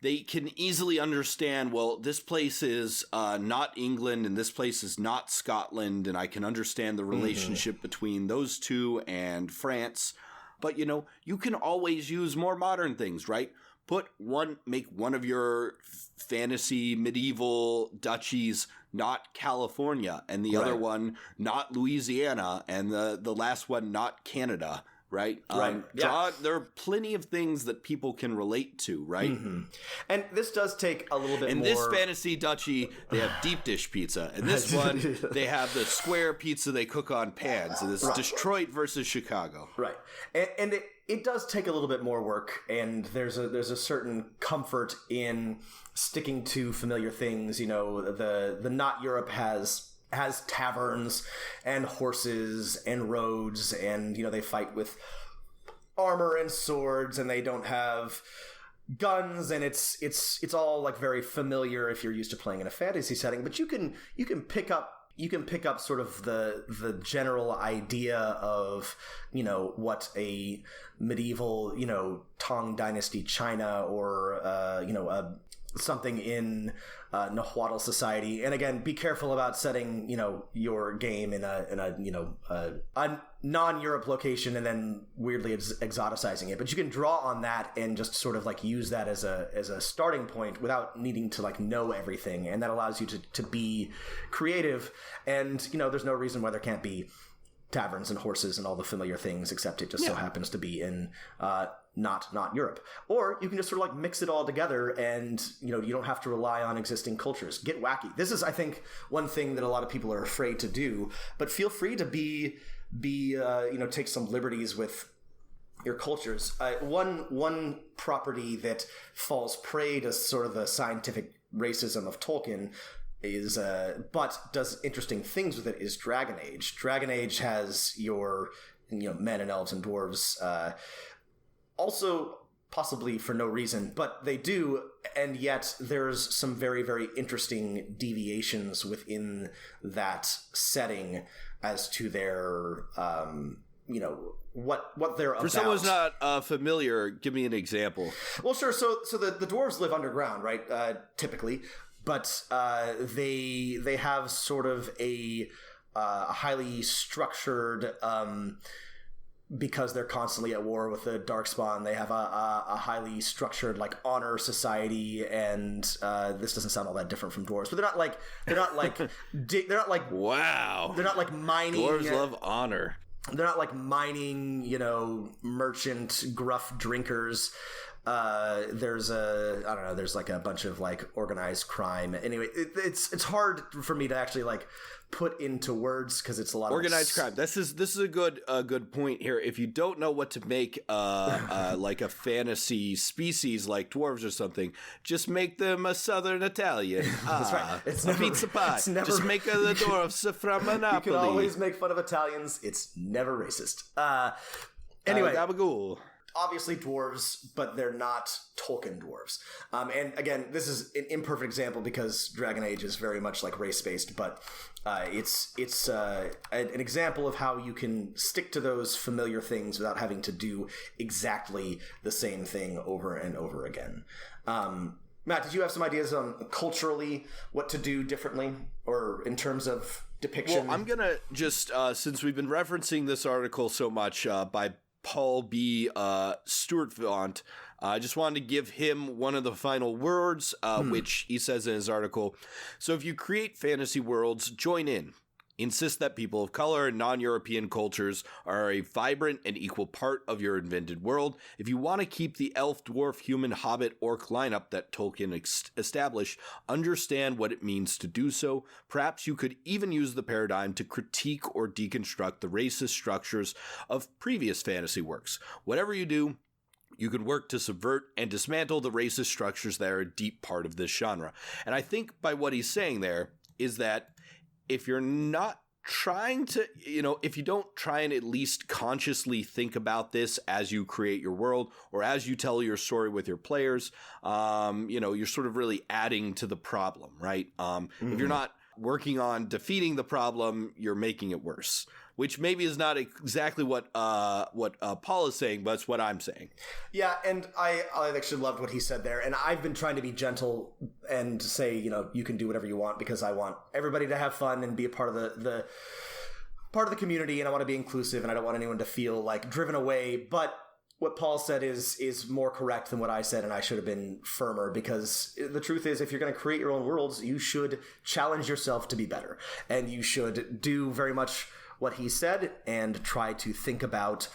they can easily understand, well, this place is not England and this place is not Scotland, and I can understand the relationship between those two and France. But, you can always use more modern things, right? Make one of your fantasy medieval duchies not California, and the other one not Louisiana, and the last one not Canada, right? Yeah. There are plenty of things that people can relate to, right? Mm-hmm. And this does take a little bit in more... In this fantasy duchy, they have deep dish pizza. In this one, they have the square pizza they cook on pans. And it's Detroit versus Chicago. Right. And it does take a little bit more work, and there's a certain comfort in sticking to familiar things. You know, the Not Europe has taverns and horses and roads, and, you know, they fight with armor and swords, and they don't have guns, and it's all like very familiar if you're used to playing in a fantasy setting. But you can pick up sort of the general idea of, you know, what a medieval, you know, Tang Dynasty China or something in Nahuatl society. And again, be careful about setting, you know, your game in a non-Europe location and then weirdly exoticizing it. But you can draw on that and just sort of like use that as a starting point without needing to like know everything. And that allows you to be creative. And, you know, there's no reason why there can't be taverns and horses and all the familiar things, except it just so happens to be in not Europe. Or you can just sort of like mix it all together, and, you know, you don't have to rely on existing cultures. Get wacky. This is, I think, one thing that a lot of people are afraid to do, but feel free to be take some liberties with your cultures. One property that falls prey to sort of the scientific racism of Tolkien is but does interesting things with it is Dragon Age. Dragon Age has your, you know, men and elves and dwarves, also possibly for no reason, but they do, and yet there's some very, very interesting deviations within that setting as to their what they're about. For someone who's not familiar, give me an example. Well, sure. So the dwarves live underground, right? Typically. But they have sort of a highly structured, because they're constantly at war with the Darkspawn, they have a highly structured like honor society, and this doesn't sound all that different from dwarves, but they're not like wow, they're not like mining. Dwarves love honor. They're not like mining, you know, merchant gruff drinkers. There's like a bunch of like organized crime. Anyway, it's hard for me to actually like put into words because it's a lot organized crime. This is a good point here. If you don't know what to make like a fantasy species like dwarves or something, just make them a Southern Italian. That's right. It's never, pizza pie. Just make the dwarves from Monopoly. You can always make fun of Italians. It's never racist. Anyway, gabagool. Obviously dwarves, but they're not Tolkien dwarves. And again, this is an imperfect example because Dragon Age is very much like race-based, but it's an example of how you can stick to those familiar things without having to do exactly the same thing over and over again. Matt, did you have some ideas on culturally what to do differently, or in terms of depiction? Well, I'm going to just, since we've been referencing this article so much by Paul B. Sturtevant, I just wanted to give him one of the final words, which he says in his article. So if you create fantasy worlds, join in. Insist that people of color and non-European cultures are a vibrant and equal part of your invented world. If you want to keep the elf, dwarf, human, hobbit, orc lineup that Tolkien established, understand what it means to do so. Perhaps you could even use the paradigm to critique or deconstruct the racist structures of previous fantasy works. Whatever you do, you could work to subvert and dismantle the racist structures that are a deep part of this genre. And I think by what he's saying there is that if you're not trying to, if you don't try and at least consciously think about this as you create your world or as you tell your story with your players, you're sort of really adding to the problem, right? If you're not working on defeating the problem, you're making it worse, which maybe is not exactly what Paul is saying, but it's what I'm saying. Yeah, and I actually loved what he said there, and I've been trying to be gentle and to say, you can do whatever you want because I want everybody to have fun and be a part of the part of the community, and I want to be inclusive, and I don't want anyone to feel like driven away. But what Paul said is more correct than what I said, and I should have been firmer, because the truth is, if you're going to create your own worlds, you should challenge yourself to be better, and you should do very much what he said and try to think about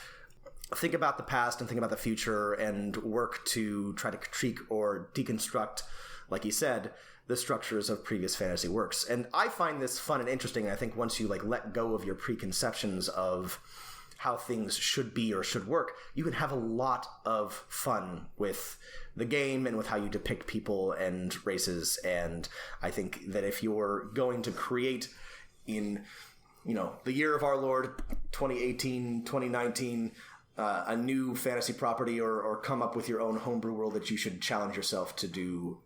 think about the past and think about the future and work to try to critique or deconstruct, like you said, the structures of previous fantasy works. And I find this fun and interesting. I think once you like let go of your preconceptions of how things should be or should work, you can have a lot of fun with the game and with how you depict people and races. And I think that if you're going to create in, the year of our Lord, 2018, 2019, a new fantasy property or come up with your own homebrew world, that you should challenge yourself to do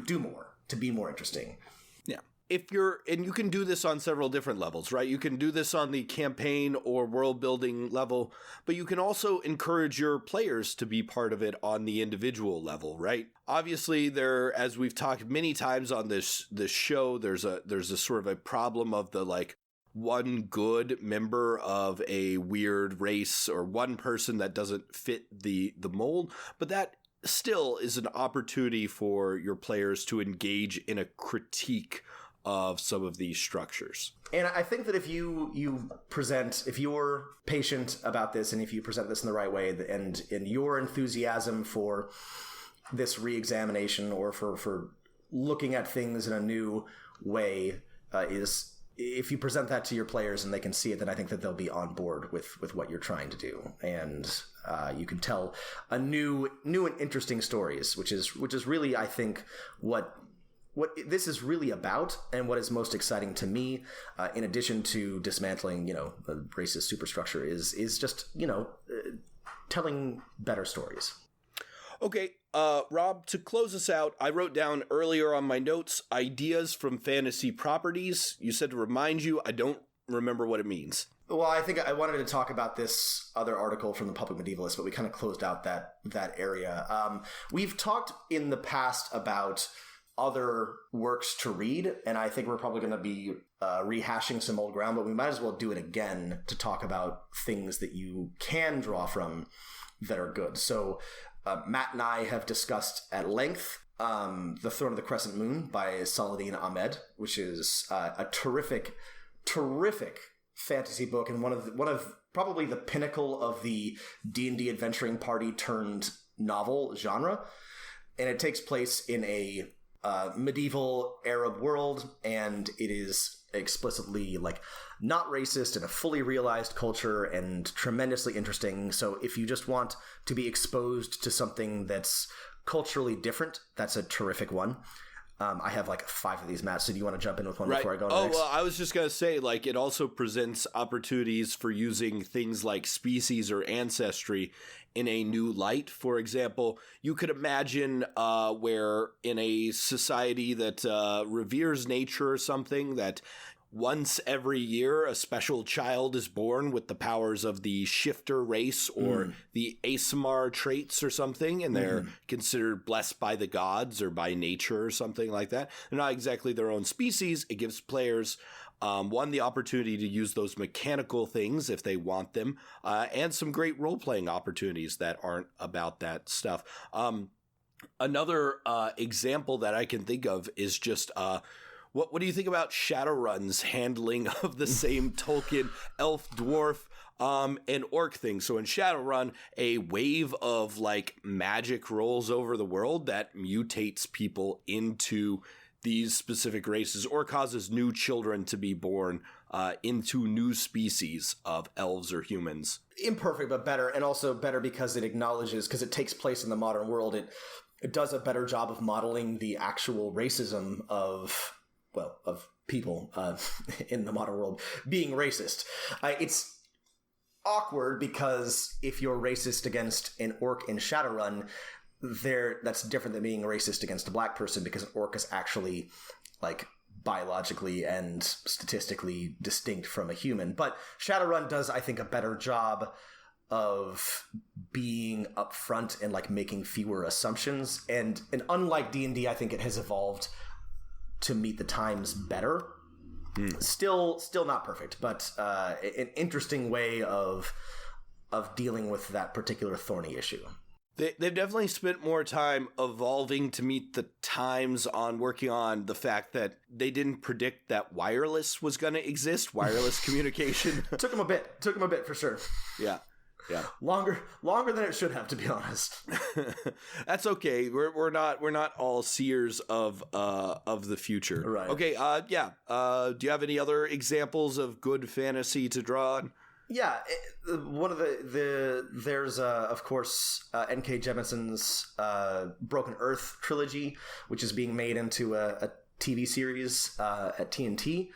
more, to be more interesting. Yeah. And you can do this on several different levels, right? You can do this on the campaign or world building level, but you can also encourage your players to be part of it on the individual level, right? Obviously, as we've talked many times on this show, there's a sort of a problem of the like one good member of a weird race or one person that doesn't fit the mold, but that still is an opportunity for your players to engage in a critique of some of these structures. And I think that if you're patient about this and if you present this in the right way, and your enthusiasm for this re-examination or for looking at things in a new way is, if you present that to your players and they can see it, then I think that they'll be on board with what you're trying to do. And you can tell a new and interesting stories, which is really, I think, what this is really about, and what is most exciting to me, in addition to dismantling, the racist superstructure, is just, telling better stories. Okay, Rob, to close us out, I wrote down earlier on my notes, ideas from fantasy properties. You said to remind you, I don't remember what it means. Well, I think I wanted to talk about this other article from the Public Medievalist, but we kind of closed out that area. We've talked in the past about other works to read, and I think we're probably going to be rehashing some old ground, but we might as well do it again to talk about things that you can draw from that are good. So Matt and I have discussed at length The Throne of the Crescent Moon by Saladin Ahmed, which is a terrific fantasy book and one of probably the pinnacle of the D&D adventuring party turned novel genre. And it takes place in a medieval Arab world, and it is explicitly like not racist and a fully realized culture and tremendously interesting. So if you just want to be exposed to something that's culturally different, that's a terrific one. I have like 5 of these, Matt. So do you want to jump in with one before I go next? Well, I was just going to say, like, it also presents opportunities for using things like species or ancestry in a new light. For example, you could imagine where in a society that reveres nature or something, that once every year a special child is born with the powers of the shifter race or the Asimar traits or something, and they're considered blessed by the gods or by nature or something like that. They're not exactly their own species. It gives players the opportunity to use those mechanical things if they want them, and some great role-playing opportunities that aren't about that stuff. Another example that I can think of is just what do you think about Shadowrun's handling of the same Tolkien elf, dwarf, and orc thing? So in Shadowrun, a wave of like magic rolls over the world that mutates people into these specific races or causes new children to be born into new species of elves or humans. Imperfect, but better, and also better because it takes place in the modern world. It does a better job of modeling the actual racism of people in the modern world being racist. It's awkward because if you're racist against an orc in Shadowrun, that's different than being racist against a black person, because an orc is actually like biologically and statistically distinct from a human. But Shadowrun does, I think, a better job of being upfront and like making fewer assumptions. And unlike D&D, I think it has evolved to meet the times better. Still not perfect, but an interesting way of dealing with that particular thorny issue. They've definitely spent more time evolving to meet the times on working on the fact that they didn't predict that wireless was going to exist, wireless communication. Took them a bit for sure. Yeah. Yeah. Longer than it should have, to be honest. That's okay. We're not all seers of the future. Right. Okay. Do you have any other examples of good fantasy to draw on? Yeah, one of there's of course N.K. Jemisin's Broken Earth trilogy, which is being made into a TV series at TNT.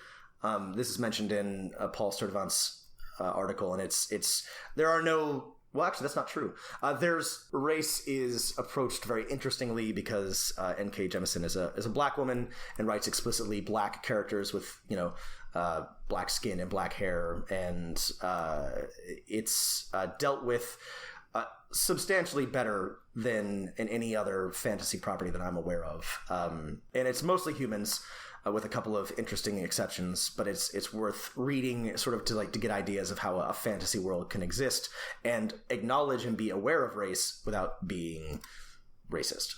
This is mentioned in Paul Sturtevant's article, and it's there are no. Well, actually, that's not true. There's race is approached very interestingly because N.K. Jemisin is a black woman and writes explicitly black characters with black skin and black hair, and it's dealt with substantially better than in any other fantasy property that I'm aware of. And it's mostly humans. With a couple of interesting exceptions, but it's worth reading sort of to get ideas of how a fantasy world can exist and acknowledge and be aware of race without being racist.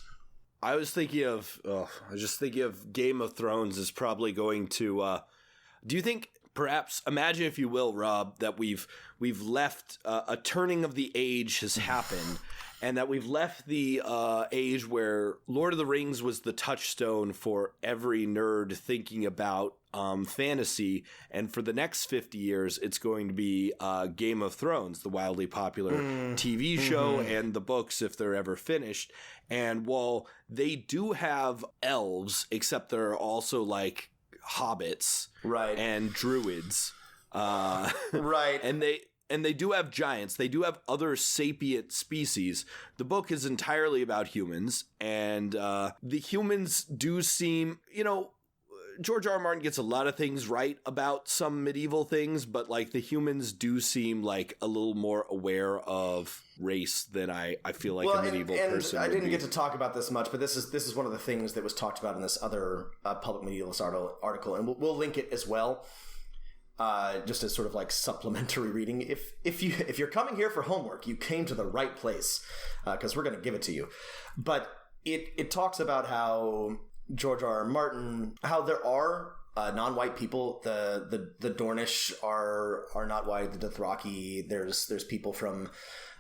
I was just thinking of Game of Thrones is probably going to. Do you think perhaps imagine, if you will, Rob, that we've left a turning of the age has happened. And that we've left the age where Lord of the Rings was the touchstone for every nerd thinking about fantasy. And for the next 50 years, it's going to be Game of Thrones, the wildly popular TV show, and the books if they're ever finished. And while they do have elves, except they're also like hobbits and druids. Right. And they do have giants. They do have other sapient species. The book is entirely about humans, and the humans do seem, George R. R. Martin gets a lot of things right about some medieval things, but like the humans do seem like a little more aware of race than I feel like a medieval person would I didn't be. get to talk about this much, but this is one of the things that was talked about in this other Public Medievalist article, and we'll link it as well. Just as sort of like supplementary reading. If you're coming here for homework, you came to the right place, because we're going to give it to you. But it talks about how George R. R. Martin, how there are non-white people. The Dornish are not white. The Dothraki. There's people from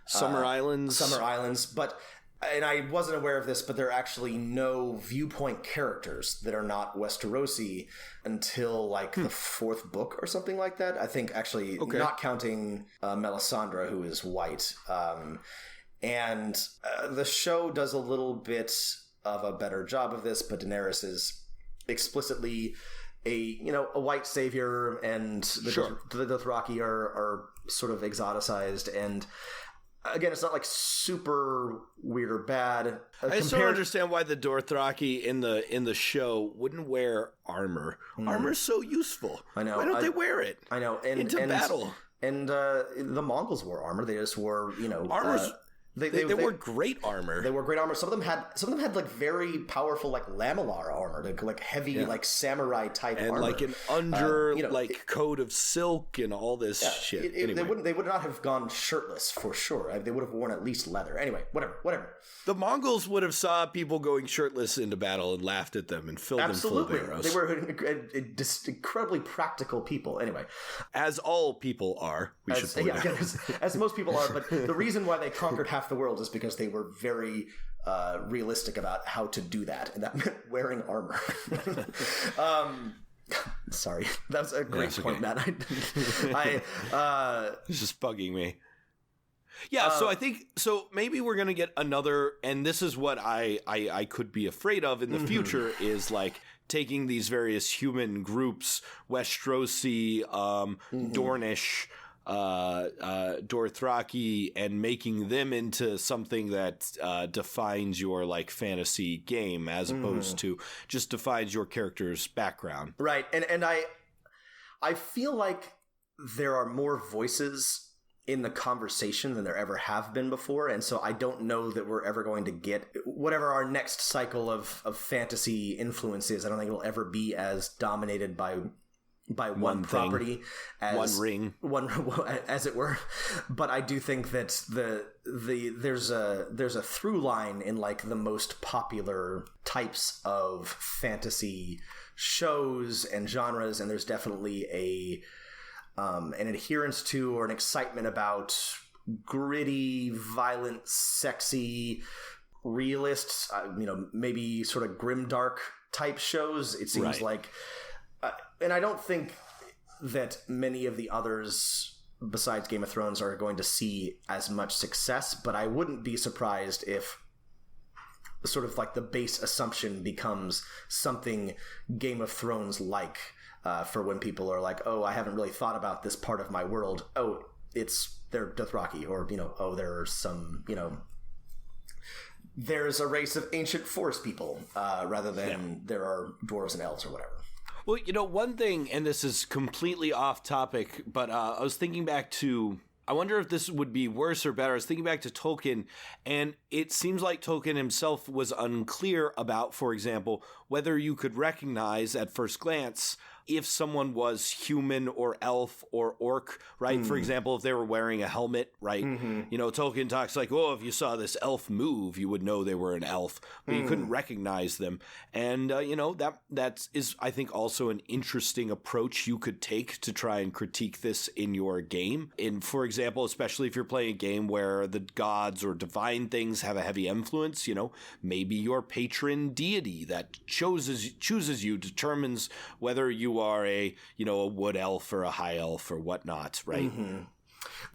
Summer Islands, but. And I wasn't aware of this, but there are actually no viewpoint characters that are not Westerosi until like the fourth book or something like that. I think actually not counting Melisandre, who is white. And the show does a little bit of a better job of this, but Daenerys is explicitly a white savior, and the Dothraki are sort of exoticized, and again, it's not like super weird or bad. I just don't understand why the Dothraki in the show wouldn't wear armor. Armor's so useful. I know. Why don't they wear it? I know. Into battle. And the Mongols wore armor. They just wore armor's. They wore great armor. They wore great armor. Some of them had like very powerful like lamellar armor, like heavy like samurai type and armor, like an coat of silk and all this shit. Anyway. They would not have gone shirtless for sure. They would have worn at least leather. Anyway, whatever. The Mongols would have saw people going shirtless into battle and laughed at them and filled them full of arrows. They were incredibly practical people. Anyway, as all people are, we should point out. As most people are. But the reason why they conquered half the world is because they were very realistic about how to do that, and that meant wearing armor. Sorry, that was a great point, Matt. It's just bugging me. Yeah, so I think maybe we're gonna get another, and this is what I could be afraid of in the future is like taking these various human groups, Westerosi, Dornish, Dothraki, and making them into something that defines your like fantasy game as opposed to just defines your character's background. Right, and I feel like there are more voices in the conversation than there ever have been before, and so I don't know that we're ever going to get whatever our next cycle of fantasy influence is. I don't think it will ever be as dominated by one property, as one ring, as it were. But I do think that there's a through line in like the most popular types of fantasy shows and genres, and there's definitely an adherence to or an excitement about gritty, violent, sexy realists, maybe sort of grimdark type shows. It seems like, and I don't think that many of the others besides Game of Thrones are going to see as much success, but I wouldn't be surprised if sort of like the base assumption becomes something Game of Thrones like, for when people are like, oh, I haven't really thought about this part of my world. Oh, they're Dothraki, or, oh, there's some, there's a race of ancient forest people, rather than there are dwarves and elves or whatever. Well, one thing, and this is completely off topic, but I was thinking back to, I wonder if this would be worse or better. I was thinking back to Tolkien, and it seems like Tolkien himself was unclear about, for example, whether you could recognize at first glance if someone was human or elf or orc, right? For example, if they were wearing a helmet, right? Tolkien talks like, oh, if you saw this elf move, you would know they were an elf, but you couldn't recognize them. And, that is, I think, also an interesting approach you could take to try and critique this in your game. And, for example, especially if you're playing a game where the gods or divine things have a heavy influence, maybe your patron deity that chooses you determines whether you are a wood elf or a high elf or whatnot, right?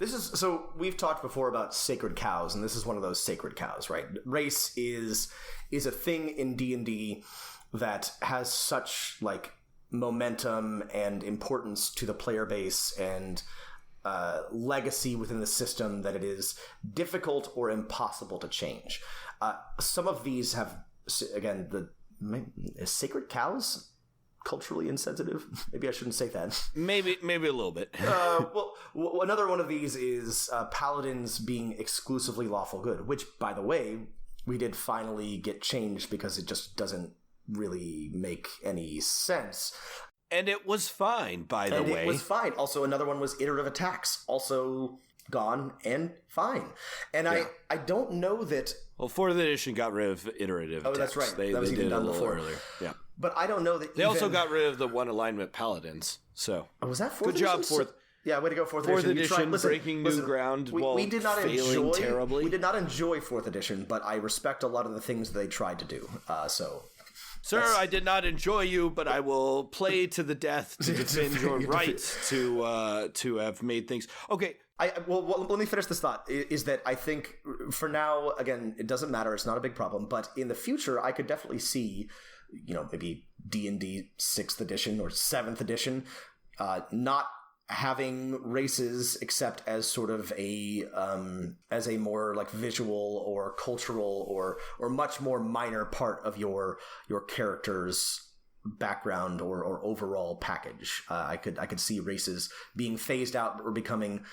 So we've talked before about sacred cows, and this is one of those sacred cows, right? Race is a thing in D&D that has such like momentum and importance to the player base and legacy within the system that it is difficult or impossible to change. Some of these have, again, sacred cows culturally insensitive? Maybe I shouldn't say that. Maybe a little bit. Well, another one of these is paladins being exclusively lawful good, which, by the way, we did finally get changed because it just doesn't really make any sense. And it was fine, by the way. It was fine. Also, another one was iterative attacks. Also gone and fine. And yeah. I don't know that... Well, 4th edition got rid of iterative attacks. Oh, that's right. That was even done before. Earlier. Yeah. But I don't know that they also got rid of the one alignment paladins. So was that 4th good edition? job, 4th. Yeah, way to go, 4th edition. 4th edition, breaking new ground while we did not failing terribly. We did not enjoy 4th edition, but I respect a lot of the things they tried to do. Sir, I did not enjoy you, but I will play to the death to defend your right to have made things. Okay. Well, let me finish this thought, is that I think for now, again, it doesn't matter. It's not a big problem. But in the future, I could definitely see, maybe D&D 6th edition or 7th edition not having races except as sort of a more like visual or cultural or much more minor part of your character's background or overall package. I could see races being phased out or becoming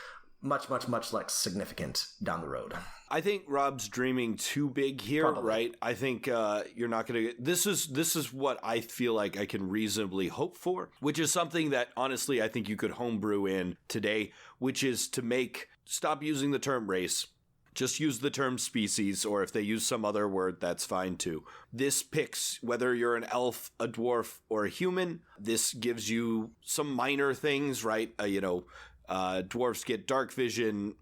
much less significant down the road. I think Rob's dreaming too big here, probably. Right? I think you're not going to... This is what I feel like I can reasonably hope for, which is something that, honestly, I think you could homebrew in today, which is to stop using the term race, just use the term species, or if they use some other word, that's fine too. This picks whether you're an elf, a dwarf, or a human. This gives you some minor things, right? Dwarves get dark vision,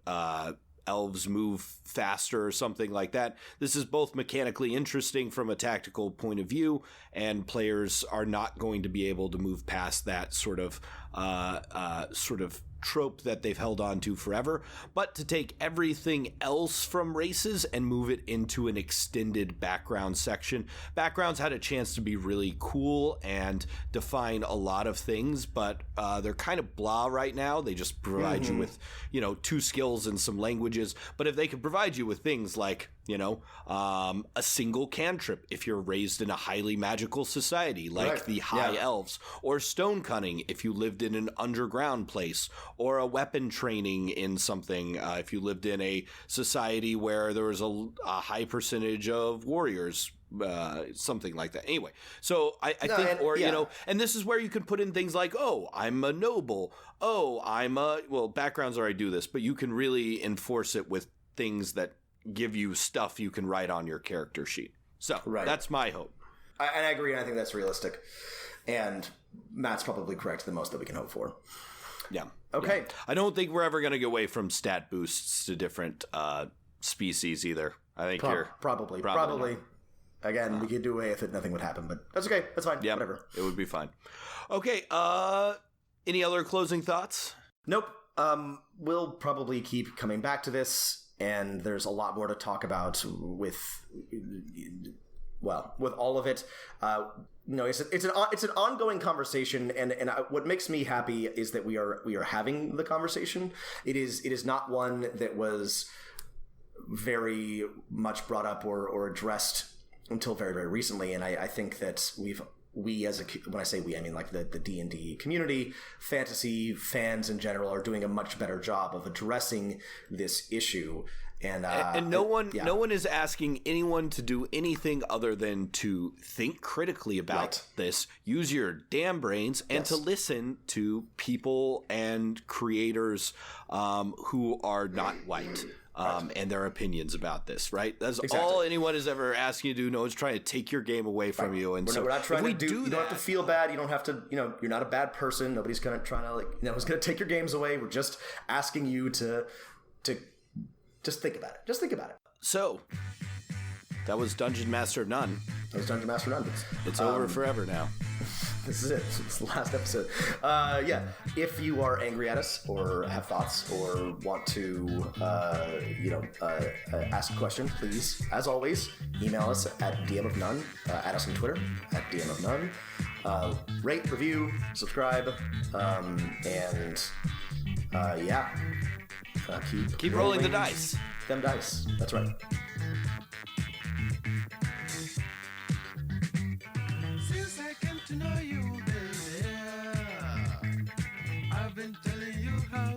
elves move faster or something like that. This is both mechanically interesting from a tactical point of view, and players are not going to be able to move past that sort of trope that they've held on to forever. But to take everything else from races and move it into an extended background section. Backgrounds had a chance to be really cool and define a lot of things, but they're kind of blah right now. They just provide you with, 2 skills and some languages. But if they could provide you with things like, a single cantrip if you're raised in a highly magical society like the High Elves, or stone cutting if you lived in an underground place, or a weapon training in something if you lived in a society where there was a high percentage of warriors, something like that. Anyway, so I think, and this is where you can put in things like, oh, I'm a noble. Oh, backgrounds already do this, but you can really enforce it with things that give you stuff you can write on your character sheet. So that's my hope. I agree, and I think that's realistic. And Matt's probably correct, the most that we can hope for. Yeah. Okay. Yeah. I don't think we're ever going to get away from stat boosts to different species either. I think probably. not. Again, we could do away with it. Nothing would happen, but that's okay. That's fine. Yeah, whatever. It would be fine. Okay. Any other closing thoughts? Nope. We'll probably keep coming back to this, and there's a lot more to talk about with all of it. It's an ongoing conversation, and what makes me happy is that we are having the conversation. It is not one that was very much brought up or addressed until very, very recently, and I think that when I say we, I mean like the D&D community, fantasy fans in general are doing a much better job of addressing this issue. And no one is asking anyone to do anything other than to think critically about this, use your damn brains, and to listen to people and creators who are not white. And their opinions about this, right? That's all anyone is ever asking you to do. No one's trying to take your game away from you. And we're not trying to do that. You don't have to feel bad. You don't have to, you're not a bad person. Nobody's trying to nobody's going to take your games away. We're just asking you to just think about it. Just think about it. So that was Dungeon Master of None. It's over forever now. This is it. It's the last episode. If you are angry at us or have thoughts or want to, ask a question, please, as always, email us at DM of None. Add us on Twitter at DM of None. Rate, review, subscribe, keep rolling the dice. Them dice. That's right. To know you, baby, I've been telling you how